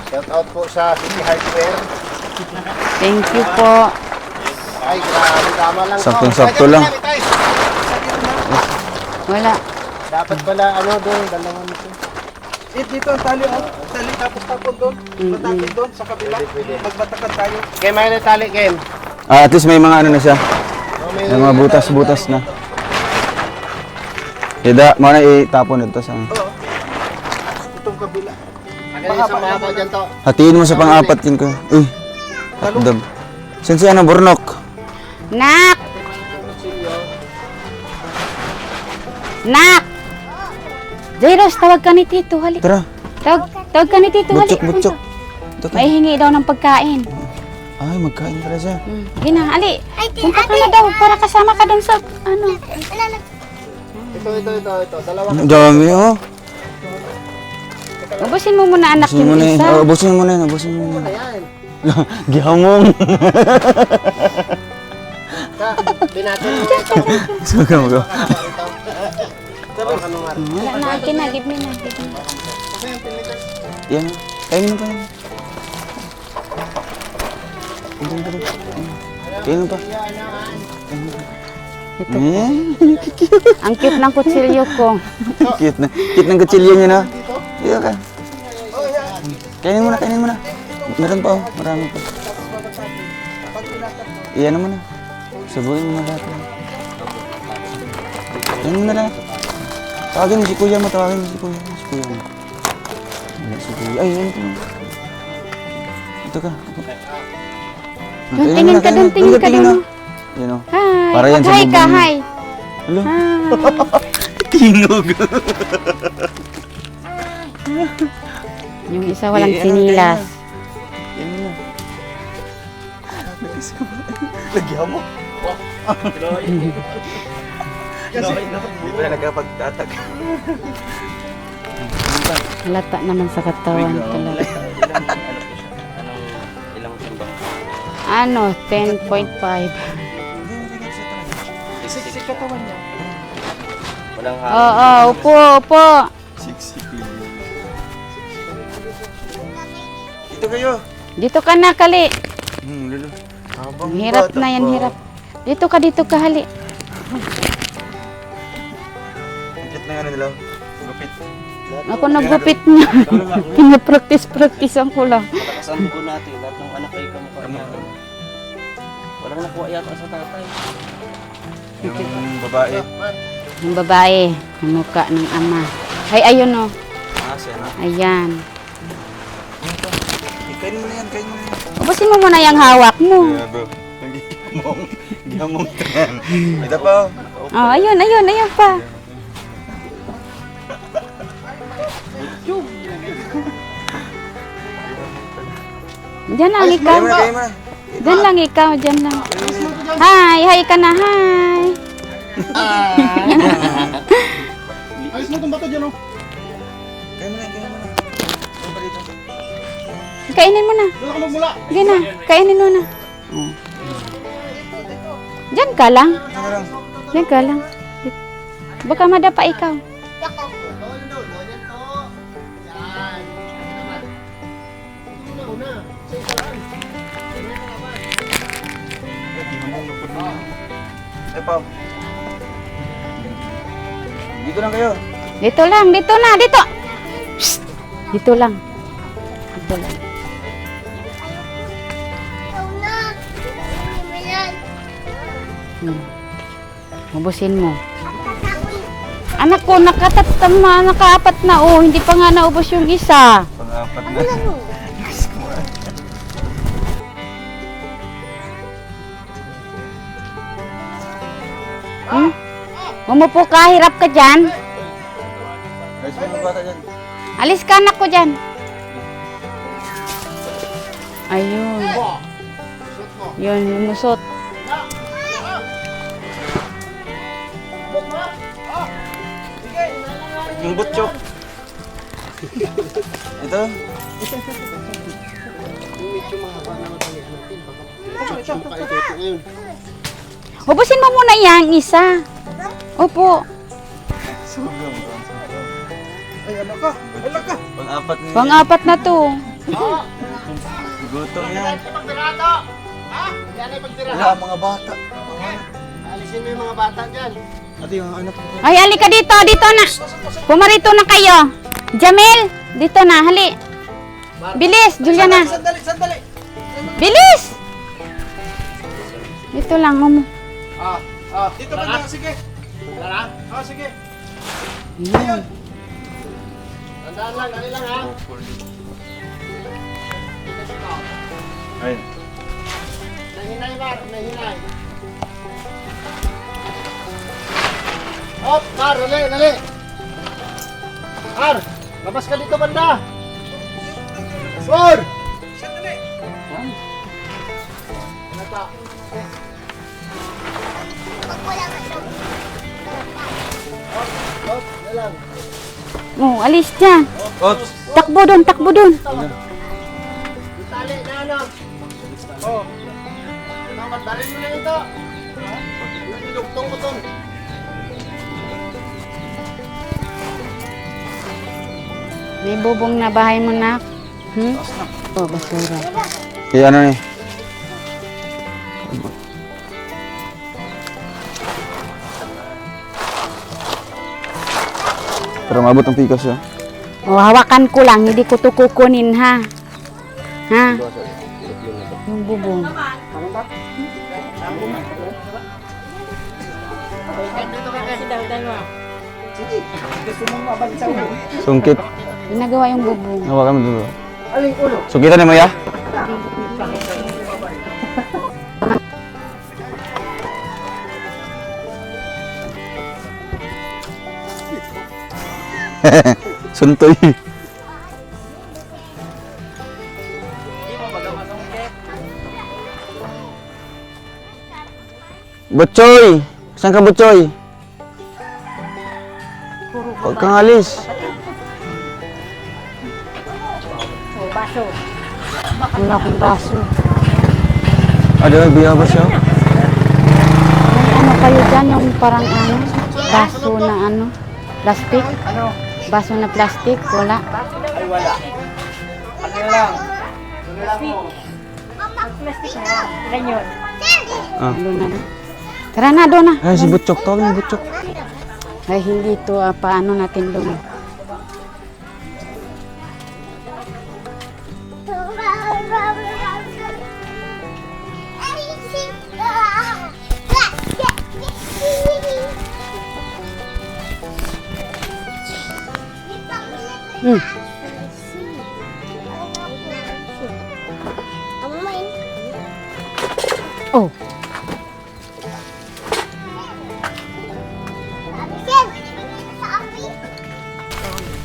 Shout out po sa City Hardware. Thank you po. Ay, grabe, tama lang to. Saktong-sakto lang. Ay, Wala. Dapat pala, ano doon, dalawa nito. Dito ang tali, oh. Tali tapos tapon doon. Matapin doon sa kabila. Magbatakan tayo. Kem, ayun na tali, Kem. At least may mga ano na siya. Oh, May mga butas-butas na. Ida, mo na itapon ito sa... Itong kabila. Akin yung isang mahaba dyan to. Hatiin mo sa pang-apat yun ko. Hotdog. Saan siya na, Burnok? Nak! Nak! Jairos, tawag ka ni Tito. Hali. Tara, Tawag ka ni Tito. Hali. butchok. Ito ka. May hingi daw ng pagkain. Ay, magkain pala siya. Gina, ali. Punta ka na daw para kasama ka dun sa ano. Ito. Dalawa. Ang dami, oh. Ubusin mo muna anak Ubusin mo yung na yun. isa. Oh, ubusin mo na yun. Ubusin mo na yun. Ayan. Gihamong. Binatin mo. Suga mo ko. Wala na, akin na. Give me na. Yan. Kainin mo pa yan. Kainin mo pa. Ito. Eh, Ang cute ng kutsilyo ko. cute na. Cute ng kutsilyo niya na. Iyo ka. Kainin mo na, kainin mo na. Meron pa, oh. Marami pa. Iyan mo na. Sabuhin mo na lahat. Kainin mo na lahat. Tawagin mo si kuya mo, tawagin mo si kuya. Si kuya mo. Wala si kuya. Ay, ano ito? Ito ka. Tingin ka dun, tingin ka dun. Yan o. Hi. Para yan sa Mag-hi ka, bubong. hi. Hello? Hi. Tingog. Yung isa walang sinilas. Yan mo na. Lagyan mo. Hindi pa na nagkapagtatag. Halata naman sa katawan talaga. Ilang timbang? Ano, 10.5. Sik katawan niya. Walang Oo, upo. Ito kayo. Dito ka na, Kali. Lalo. Ang hirap na yan, hirap. Dito ka, Hali. Higit na yan nila. Gupit. Ako nagupit niya. Pinapractice-practicean ko lang. Matakasan ko natin. Lahat ng anak ay kamukha niya. Walang nakuha yata sa tatay. Yung babae. Yung babae, yung mukha ng ama. Ay, ayun o. Siya na. Ayan. Kain mo na yan, kain mo na yan. Ubusin mo muna yung hawak mo. Bro. Gihamong yan. Ito pa. Oh, ayun pa. Diyan lang ikaw. Kain mo na, kain mo na. Diyan lang ikaw, diyan lang. Hi ka na, hi. Ayos mo itong bato dyan, oh. Kain mo na, kain mo na. Ano pa dito? Kainin mo na. Doon ka magmula. Sige na, kainin mo na. Oh. Diyan ka lang. Ano lang? Diyan ka lang. Baka madapa ikaw. Ito pa. Dito lang kayo. Dito na, dito. Shh! Dito lang. Dito lang. Ubusin mo. Anak ko, nakaapat na oh. Hindi pa nga naubos yung isa. Pang-apat na. Umupo ka, hirap ka dyan. Guys, mga bata dyan. Alis ka, anak ko dyan. Ayun. Yun, lumusot. Yung butchok. Ito. Ubusin mo muna yan, isa. Opo. Ay, anak ka. Pang-apat na. Pang-apat na to. Gutom yan. Pagtirato! Ha? Yan ay pagtirato. Wala, mga bata. Alisin mo yung mga bata dyan. Ate, yung anak ko. Ay, halika dito, dito na. Pumarito na kayo. Jamil, dito na, hali. Bilis, Juliana. Sandali. Bilis! Dito lang, mo. Dito ba na? Sige. Sige. Ayun. Tandaan lang, dali lang ha. Ayun. Nahinay, Mar, nahinay. Hop, Mar, dali. Mar, labas ka dito banda. Mar! Sandali. Hop, dali lang. Oh, alis dyan. Ops. Takbo dun, takbo dun. Tali na ano. Oh. Naman, dalhin mo na ito. Dugtong mo to. May bubong na bahay mo na. Oh, basura. Kaya ano ni? Pero mabot ang pikas siya. Oh, hawakan ko lang, hindi ko to kukunin ha. Ha? Yung bubong. Sungkit. Ginagawa yung bubong. Hawakan mo dito. Aling ulo. Sungkitan ni mo ya? Suntoy. Butchoy! Saan ka, Butchoy? Huwag kang alis. Wala akong baso. Ada biya ba siya? May ano kayo dyan, yung parang ano, baso na ano, plastic? Baso na plastic, wala. Ah. Doon na. Tara na, doon na. Ay, si Butchok. Tawag ni Butchok. Ay, hindi ito, paano natin doon. Oh,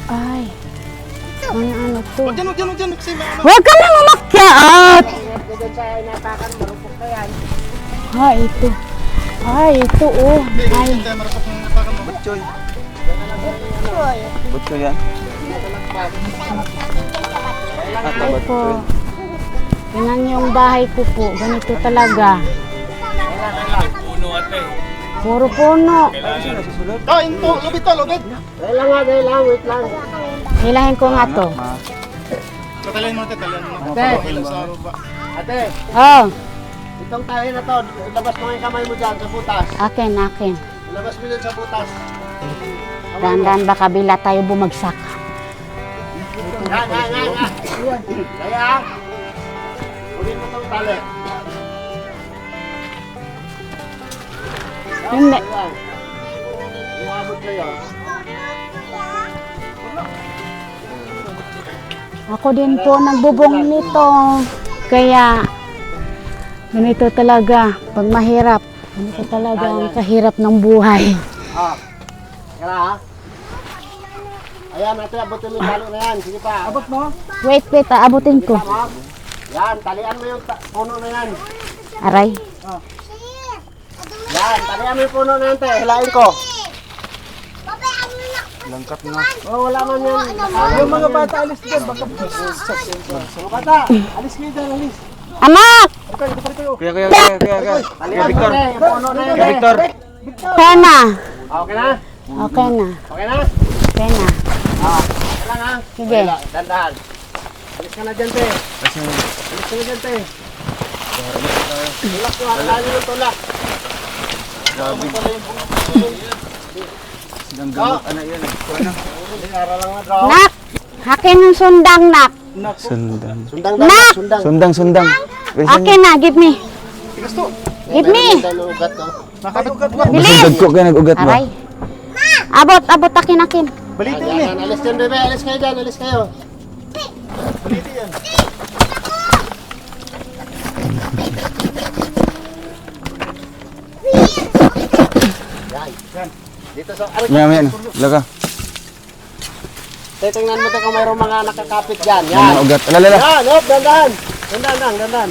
ay. Ano to? Huwag dyan. Kasi ano. Huwag ka nang umakyat! Ha, ito. Ay, ito oh. Ay, Tayo marapat ng napakan mo. Butchoy. Butchoy yan. ay po. Tingnan niyo yung bahay ko po. Ganito talaga. Puro puno. Ito. Lubid. Dali lang, wait lang. Hilahin ko nga to. Tatalian mo natin. Sa baba. Ate, Oh, itong tayo na to, ilabas mo yung kamay mo dyan sa butas. akin. Ilabas mo dyan sa butas. Dahan-dahan baka bila tayo bumagsak. Yan. Kaya, ulit mo itong tali. Hindi. Yan. Iabot na yun. Ako din po nagbubong nito. Kaya, ganito talaga. Pag mahirap, ganito talaga ang kahirap ng buhay. Kaya ha? Ayan, ate, abutin mo yung tali na yan. Sige pa. Abot mo? Wait, aabutin ko. Yan, talian mo yung puno na yan. Aray. Yan, talian mo yung puno na yan, te. Hilain ko. Langkat na. Oh, wala man yan. Yung mga bata alis dyan. Baka Mga bata, alis kayo dyan, alis. Anak! Kaya. Talian mo na yung puno na yan. Victor. Okay na. Okay na? Okay na. Okay na? Okay na. Okay lang ha? Sige. Dandahan. Alis ka na dyan, te. Alis ka na dyan, te. Tulak ko, halaan nyo yung tulak. Nak! Akin yung sundang, nak. Sundang. Sundang Nak! dapat, sundang. Sundang, sundang. Akin na, give me. Give me. Sundang ng ugat, oh. Nakatugat na. Bilis! Dagko ka nag-ugat mo. Aray. Abot, abot, akin. Balitin Yan, niya. yan. Alis dyan, bebe. Alis kayo dyan. Alis kayo. Balitin yan. Yan. Dito sa... Aray, Maya, maya. Laga. titingnan mo ito kung mayroong mga nakakapit dyan. Yan Yan. ang ugat. Alala. Yan, hop, dandan. Dandan lang, dandan.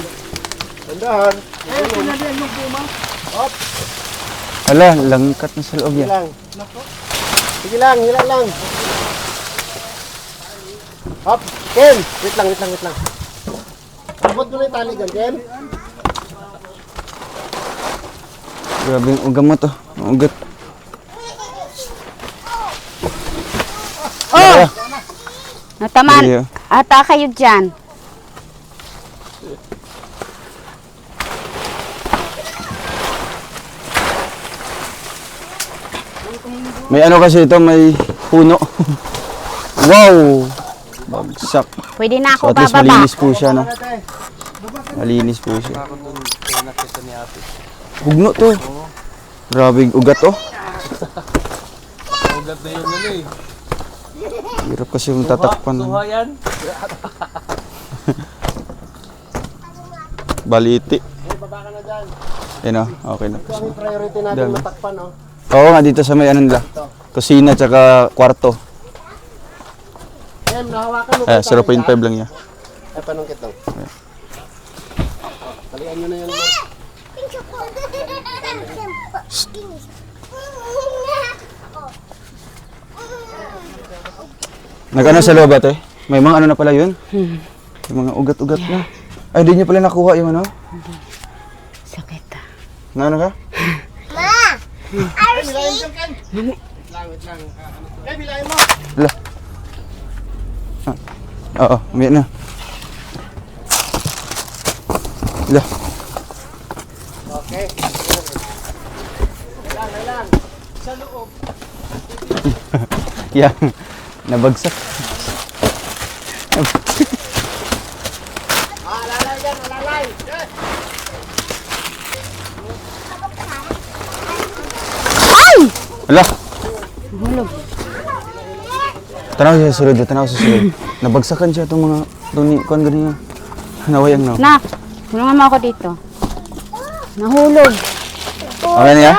Dandan. Ala, langkat na sa loob Sige yan. lang. Sige lang, hilang lang. Hop, Ken. Wait lang. Abot mo na yung tali dyan, Ken. Grabe yung ugat mo to. Ang ugat. Oh! Laga. Nataman. Iyo. Ata kayo dyan. May ano kasi ito, may puno. Wow! Bagsak. Pwede na So ako at least bababa. malinis po siya, no? Malinis po siya. Hugno to. Grabe yung ugat, oh. Ugat na yun yun eh. Hirap kasi yung tatakpan. Suha yan. Baliti. Baba ka na dyan. Yan, oh. Okay na po siya. Ang priority natin Dami. matakpan, no? Oo nga, dito sa may ano nila. Kusina tsaka kwarto. Ken, nahawakan mo ba 0.5 lang niya. Ay, panungkit lang. Talian nyo na yan, Mark. Nag-ano sa loob ate? May mga ano na pala yun? Yung mga ugat-ugat na. Ay, di niyo pala nakuha yung ano? Sakit ah. Na ano ka? Wait lang. Eh, bilahin mo. Wala. Ah. Oo, may na. Wala. Okay. Kailan. Sa loob. Yan. Nabagsak. Alalay yan, alalay. Yes. Wala. Hulog. Tanaw siya sa sulod. Tanaw sa sulod. Nabagsakan siya itong mga tuni. Kuan ganyan. Nawayang na. Nak, tulungan mo ako dito. Nahulog. Okay na yan?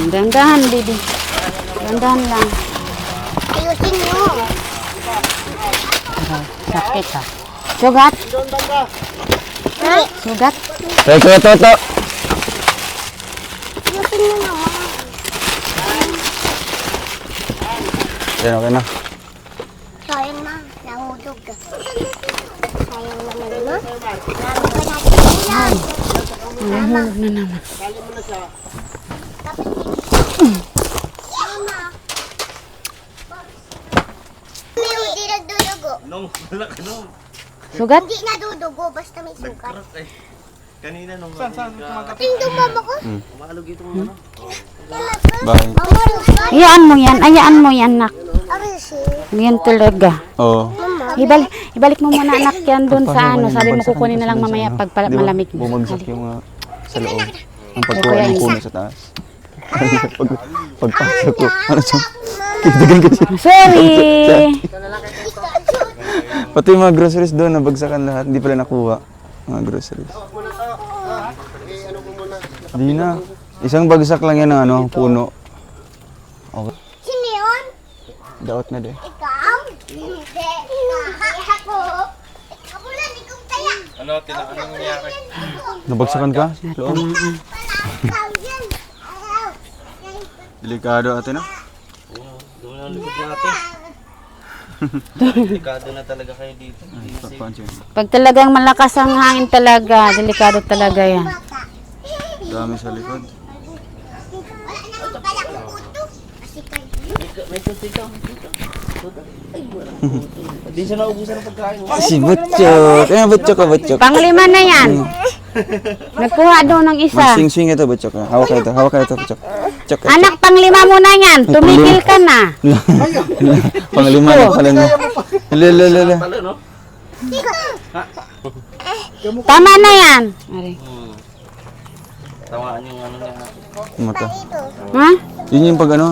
Dandahan, baby. Dandahan lang. Ayusin mo. Sakit ah. Sugat? Sugat? Teko, toto. Ayusin mo naman. Yan, okay na. Sayang na. Nahulog ka. Sayang naman, no? Nahulog na naman. Hindi nagdudugo. Nung, wala ka nung. Sugat? Hindi nadudugo, basta may sugat. Kanina nung Tingnan mama ko. maalog itong ano. Bye. Mama, sugat. Ayaan mo yan, nak. Ayusin. Yan talaga. Oo. Ibalik mo muna, anak, yan doon sa ano. Sabi mo kukunin na lang mamaya pag Di ba? malamig mo. Bumagsak yung mga sa loob. Ang pagkuha ng puno sa taas. Pagpasok ko. Ano siya? Kitigan kasi. Sorry! Pati yung mga groceries doon, nabagsakan lahat. Hindi pala nakuha. Mga groceries. Di na. Isang bagsak lang yan ng ano, puno. Okay. Sino yun? Daot na de. Ikaw? Hindi. Ako. Ako lang, ikaw kaya. Ano, anong nangyari? Nabagsakan ka? Loob. Ikaw yan. Ayaw. Delikado ate na. Doon na likod natin. Delikado na talaga kayo dito. Pag talagang malakas ang hangin talaga, delikado talaga yan. Dami sa likod. Wala naman palang puto. Kasi kayo. May tutika. Hindi siya naubusan ng pagkain. Si Butchok. Butchok ko, Butchok. Panglima na yan. Nagkuha daw ng isa. Mag-swing-swing ito, Butchok. Hawak ka ito, hawak ka ito, Butchok. Butchok, Butchok. Anak, panglima mo na yan. Tumigil ka na. Panglima na pala na. Lala. Pala, no? Tama na yan. Ari. Tawaan yung ano niya. Mata. Ha? Yun yung pag ano,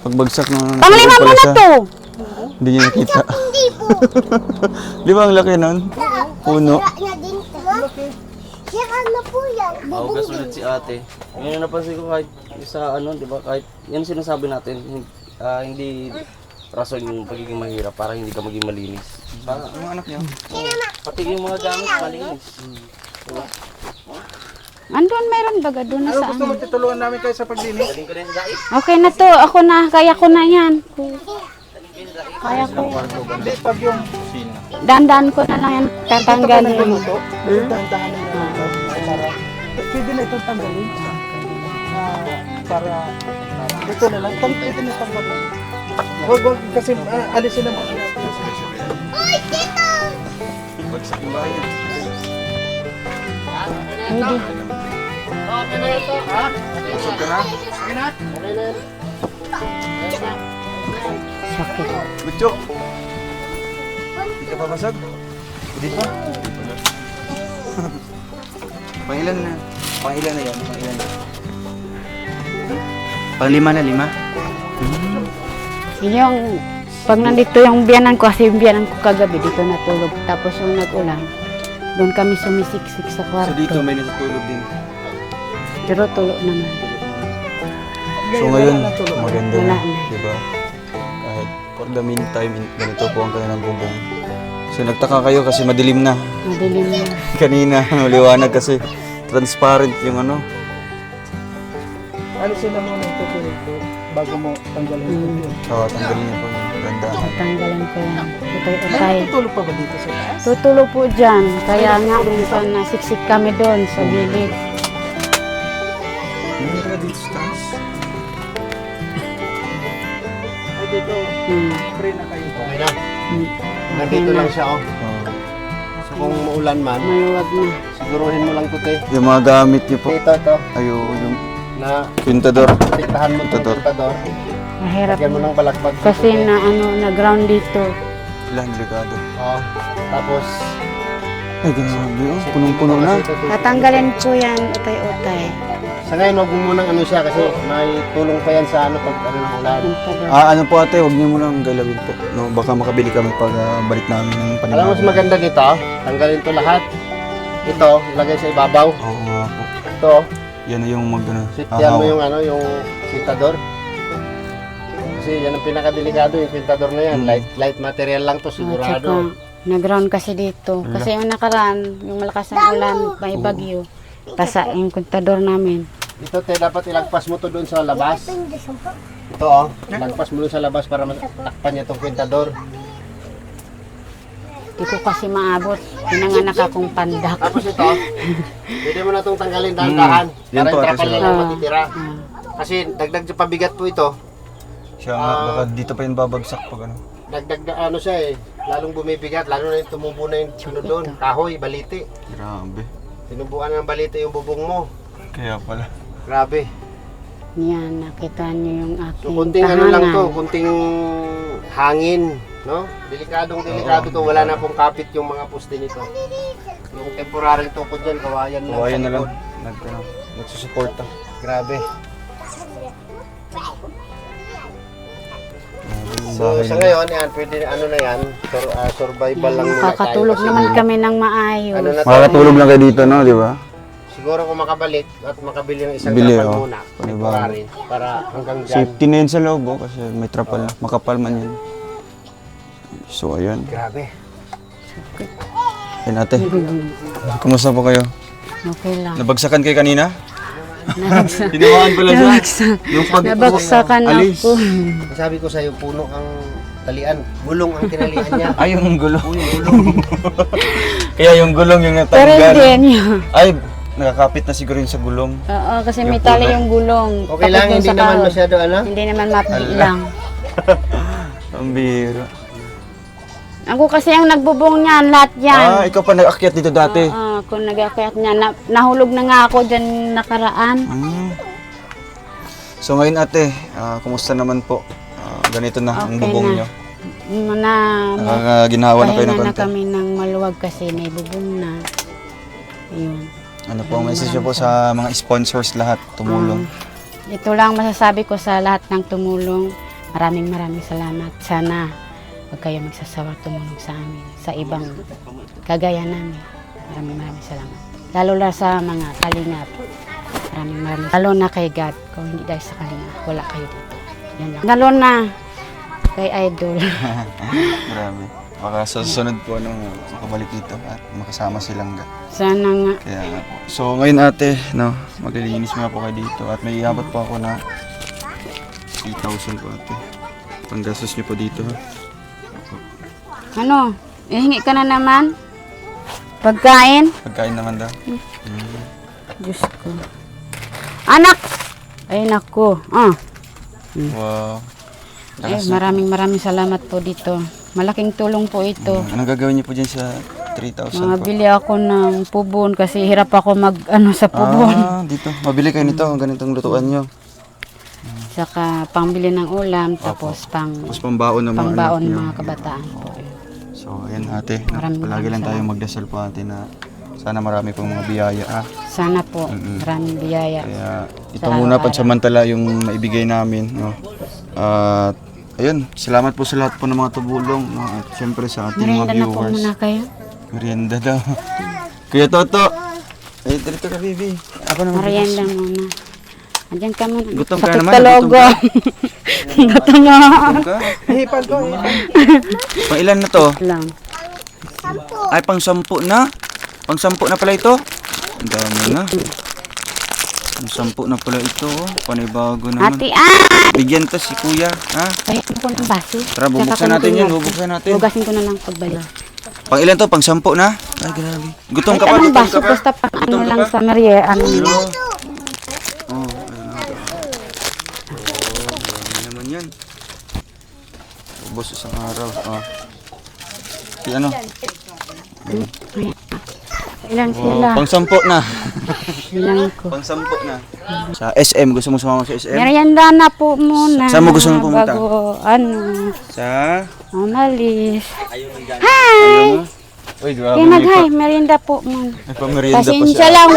pagbagsak ng... Panglima mo na to. Hindi niya nakita. Hindi po. Di ba ang laki nun? Puno. Sira na din po. Sira na po yan. Maugas ulit si ate. Ngayon napansin ko kahit sa ano, di ba, kahit yan sinasabi natin, hindi rason yung pagiging mahirap para hindi ka maging malinis. Para, Ang anak niya. pati yung mga gamit malinis. Andun, mayroon baga doon na Ano sa gusto mo ano. tutulungan namin kayo sa paglinis? Galing ko na yung dait. Okay na to. Ako na. Kaya ko na yan. Kaya ko yan. Hindi, pag yung Dandan ko na lang yan. Tatanggalin. luto, dahan-dahan na lang. Para, pwede na itong tanggalin. Para, ito na lang. Ito na tanggalin. Huwag kasi alisin naman. Uy, dito! Bagsak yung bahay. Hindi. Busog ka na? Sakit. Butchok. Hindi ka pa basag? Hindi pa. Pangilan na. Pangilan na yan. Pangilan na. Panglima na, 5. Yung, pag nandito yung biyanan ko, kasi yung biyanan ko kagabi, dito natulog. Tapos yung nag-ulan, doon kami sumisiksik sa So kwarto. dito may natutulog din. Pero tulog naman. So ngayon, maganda Wala na, na. di ba? Kahit for the meantime, ganito po ang kanilang bubong. So nagtaka kayo kasi madilim na. Madilim na. Kanina, maliwanag kasi transparent yung ano. Alisin na muna ito bago mo tanggalin ito. Oo, tanggalin niyo po yung ganda. Tatanggalan ko yan. Utay-utay. Tutulog pa ba dito sa taas? Tutulog po dyan. Kaya nga, minsan nasiksik kami doon sa gilid. Hindi ka dito sa taas. Ay, dito, free na kayo. Okay na. Hmm. Nandito lang siya, oh. Oo. So kung maulan man, Maluwag na. siguruhin mo lang to, te. Yung mga gamit niyo po. Ito. Ayo, yung Na pintador. tiktahan mo ito, Pintador. pintador. Mahirap. Lagyan mo ng balakbag. Kasi na ground dito. Ilan, delikado. Oh. Tapos, Ay, grabe oh. Punong-puno na. Tatanggalin po yan, utay-utay. Sa ngayon, huwag mo munang ano siya kasi may tulong pa yan sa ano pag ano ng ulan. Ano po ate, huwag niyo muna galawin po. No, baka makabili kami pag balik namin ng Alam mo, mas panibago. maganda dito, tanggalin to lahat. Ito, ilagay sa ibabaw. Oo nga po. Ito, Yan na yung mag-ano. sityan mo yung ano, yung pintador. Kasi yan ang pinakadelikado, yung pintador na yan. Light material lang to, sigurado. Na-ground kasi dito. Kasi yung nakaraan, yung malakas ang ulan, may bagyo. Tasa yung kontador namin. Ito, te, dapat ilagpas mo to doon sa labas. Ito, oh. Ilagpas mo doon sa labas para matakpan niya itong pintador. Di ko kasi maabot. Pinanganak akong pandak. Tapos ito, pwede mo na itong tanggalin dahan-dahan. Yan Para po, yung trapal kasi- na lang matitira. Kasi dagdag sa pabigat po ito. Siya nga, baka dito pa yung babagsak pag ano. Dagdag na ano siya eh. Lalong bumibigat, lalo na yung tumubo na yung ano doon. Kahoy, baliti. Grabe. Tinubuan ng baliti yung bubong mo. Kaya pala. Grabe. Yan, nakita niyo yung So aking kunting ano lang to, tahanan. kunting hangin. No? Delikado to. Wala na pong kapit yung mga poste nito. Yung temporary tukod dyan, kawayan lang. Kawayan sa na lang. likod. Nagsusuporta. Grabe. So Bahay sa na. ngayon, yan, pwede ano na yan, survival lang muna tayo. Kakatulog kasi naman kami ng maayos. Ano na to, Makakatulog lang kayo dito, no? Di ba? siguro kung makabalik at makabili ng isang Bili, trapal oh. muna, Panibago. temporary, para hanggang dyan. Safety na yun sa loob, oh, kasi may trapal na. Makapal man yan. So, ayan. Grabe. Ayun ate. Kumusta po kayo? Okay lang. Nabagsakan kayo kanina? Nabagsak. Tinawakan pala siya. Nabagsak. Yung pag Nabagsakan alis. ako. Sabi ko sa'yo, puno ang talian. Gulong ang tinalian niya. Ay, yung gulong. Kaya yung gulong yung Pero natanggal. hindi niya. Ay, nakakapit na siguro yun sa gulong. Oo, kasi Yung may tali puno. yung gulong. Okay Tapos lang, dun hindi sa naman kahoy. masyado ano. Hindi naman mapilang. Ang biro. Ako kasi ang nagbubong niyan, lahat yan. Ah, ikaw pa nag-akyat dito dati. Oo, ako nag-akyat niya. Nahulog na nga ako dyan nakaraan. So ngayon ate, kumusta naman po? Ganito na ang Okay bubong na. nyo. Ginawa Ginawa na kayo ng na konti. kami ng maluwag kasi may bubong na. Ayun. Ano po ang message nyo po sa mga sponsors lahat tumulong? Ito lang masasabi ko sa lahat ng tumulong. Maraming salamat. Sana huwag kayo magsasawa tumulong sa amin. Sa ibang kagaya namin. Maraming salamat. Lalo na sa mga kalingap. Maraming. Lalo na kay God. Kung hindi dahil sa kalingap, wala kayo dito. Yan lang. Lalo na kay Idol. Marami. Baka sa susunod po makabalik dito at makasama silang Sana nga. Kaya nga po. So ngayon ate, maglilinis muna po kayo dito at may iabot po ako na 3,000 po ate. Panggastos niyo po dito ha. Ano? Ihingi ka na naman? Pagkain? Pagkain naman daw. Diyos ko. Anak! Ay, nako. Wow. Ay, maraming salamat po dito. Malaking tulong po ito. Anong gagawin niyo po dyan sa 3,000 po? Mabili ako ng pubon kasi hirap ako sa pubon. Dito. Mabili kayo nito. Ang ganitong lutuan nyo. Saka pangbili ng ulam, tapos Tapos pambaon ng mga pangbaon anak ng nyo. mga kabataan po. So ayan ate. Maraming Palagi lang tayong magdasal po ate na sana marami pong mga biyaya ha. Sana po, maraming biyaya. Kaya ito Sa muna araw-araw. pansamantala yung maibigay namin. No? At ayun, salamat po sa lahat po ng mga tumulong. No? At syempre sa ating mga Merienda na po viewers. muna kayo. Merienda daw. Kuya Toto. Ay, dito ka, baby. Ako naman. Merienda muna. Andiyan ka muna. Gutom ka Sakit naman, talaga. Gutom na. Gutom ka? Hipan ko. Pang ilan na to? Lang. Ay, pang 10 na? Pang 10 na pala ito? Ang dami na. Pang 10 na pala ito. Oh. Panibago naman. Ate, Bigyan to si kuya. Ha? Ay, ano ko ng baso? Tara, bubuksan natin yan. Bubuksan natin. Hugasin ko na lang pagbalik. Pang ilan to? Pang 10 na? Ay, grabe. Gutom ka pa? Anong Gutom baso? ka pa? Basta pang ano Gutom ka lang pa? sa Maria. Ano Pero, lang. dami naman yan. Ubos isang araw. Si ano? Ilan sila? Pang 10 na. Ilan ko. Pang 10 na. Sa SM, gusto mo sumama sa SM? Merienda na po muna. Saan mo gusto mo pumunta? Bago, ano, Sa? umalis. Ano? Uy, grabe. Kaya mag-hi, merienda po muna. May pamerienda pa Pasensya siya. lang,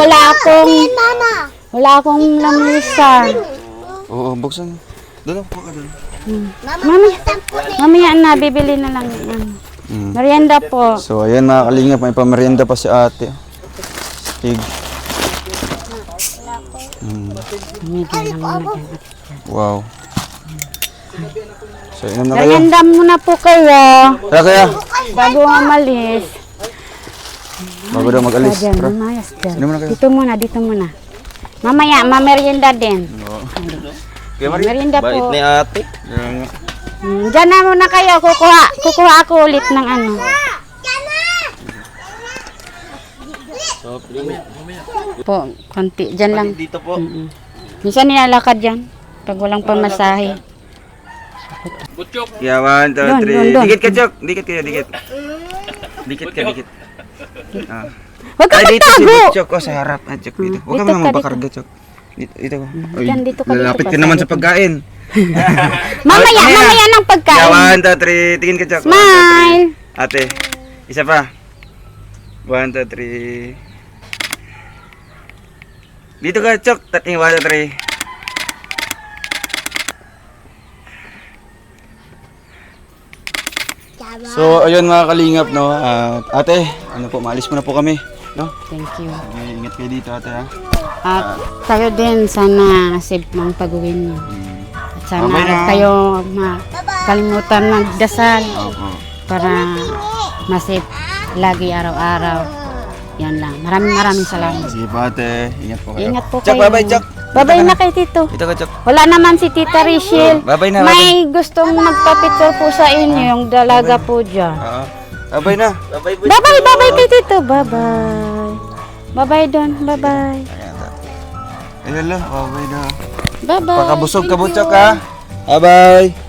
wala akong lamisa. Oo, buksan. Doon ako ka doon. Mamaya na, bibili na lang yan. Merienda po. So, ayan mga kalingap, may pamerienda pa si ate. Stig. Bibili lang muna dyan. Wow. So, inom na kayo. Merienda muna po kayo. Tara kaya. Bago umalis. Bago daw mag-alis. Dyan, Tara. lumayas dyan. Inom na kayo. Dito muna. Mamaya, mamerienda din. Kaya Merienda Bait po. ni ate. Diyan na muna kayo. Kukuha ako ulit ng ano. Po, konti. Diyan lang. Dito po. Minsan nilalakad dyan. Pag walang pamasahe. Yeah, 1, 2, Doon, 3. doon. Dikit ka, Chok. Dikit kayo, dikit. Dikit ka, dikit. Ah. Huwag ka Ay, dito si magtago! Chok. Oh, sa harap. Ay, Chok, dito. Huwag ka Dito mga ka, magpakarga, Chok. Dito ko. Uy, Diyan, dito ka, lalapit dito ka ka, naman sabi sa pagkain. Mamaya ng Yeah, pagkain. 1, 2, 3. Tingin ka, Chok. 1, 2, 3. Smile! Ate, isa pa. 1, 2, 3. Dito ka, Chok. 1, 2, 3. So, ayun mga kalingap, no. Ate, ano po, maalis muna po kami, no? Thank you. Ingat kayo dito, ate, ha. At kayo din, sana safe mang pag-uwi niyo. At sana Okay na. huwag kayo makalimutan magdasal Opo. para masip lagi araw-araw. Yan lang. Maraming salamat. Sige po, ate. Ingat po kayo. Ingat po Chok, kayo. bye-bye, Chok. Bye-bye na kay Tito. Dito ka, Chok. Wala naman si Tita Rachel. Bye-bye na, May gustong magpa-picture po sa inyo, yung dalaga po dyan. Bye-bye na. Bye-bye kay Tito. Bye-bye. Bye-bye Don. Bye-bye. Ay, hello. Bye-bye na. Bye-bye. Pakabusog ka, Chok, ha. Bye-bye.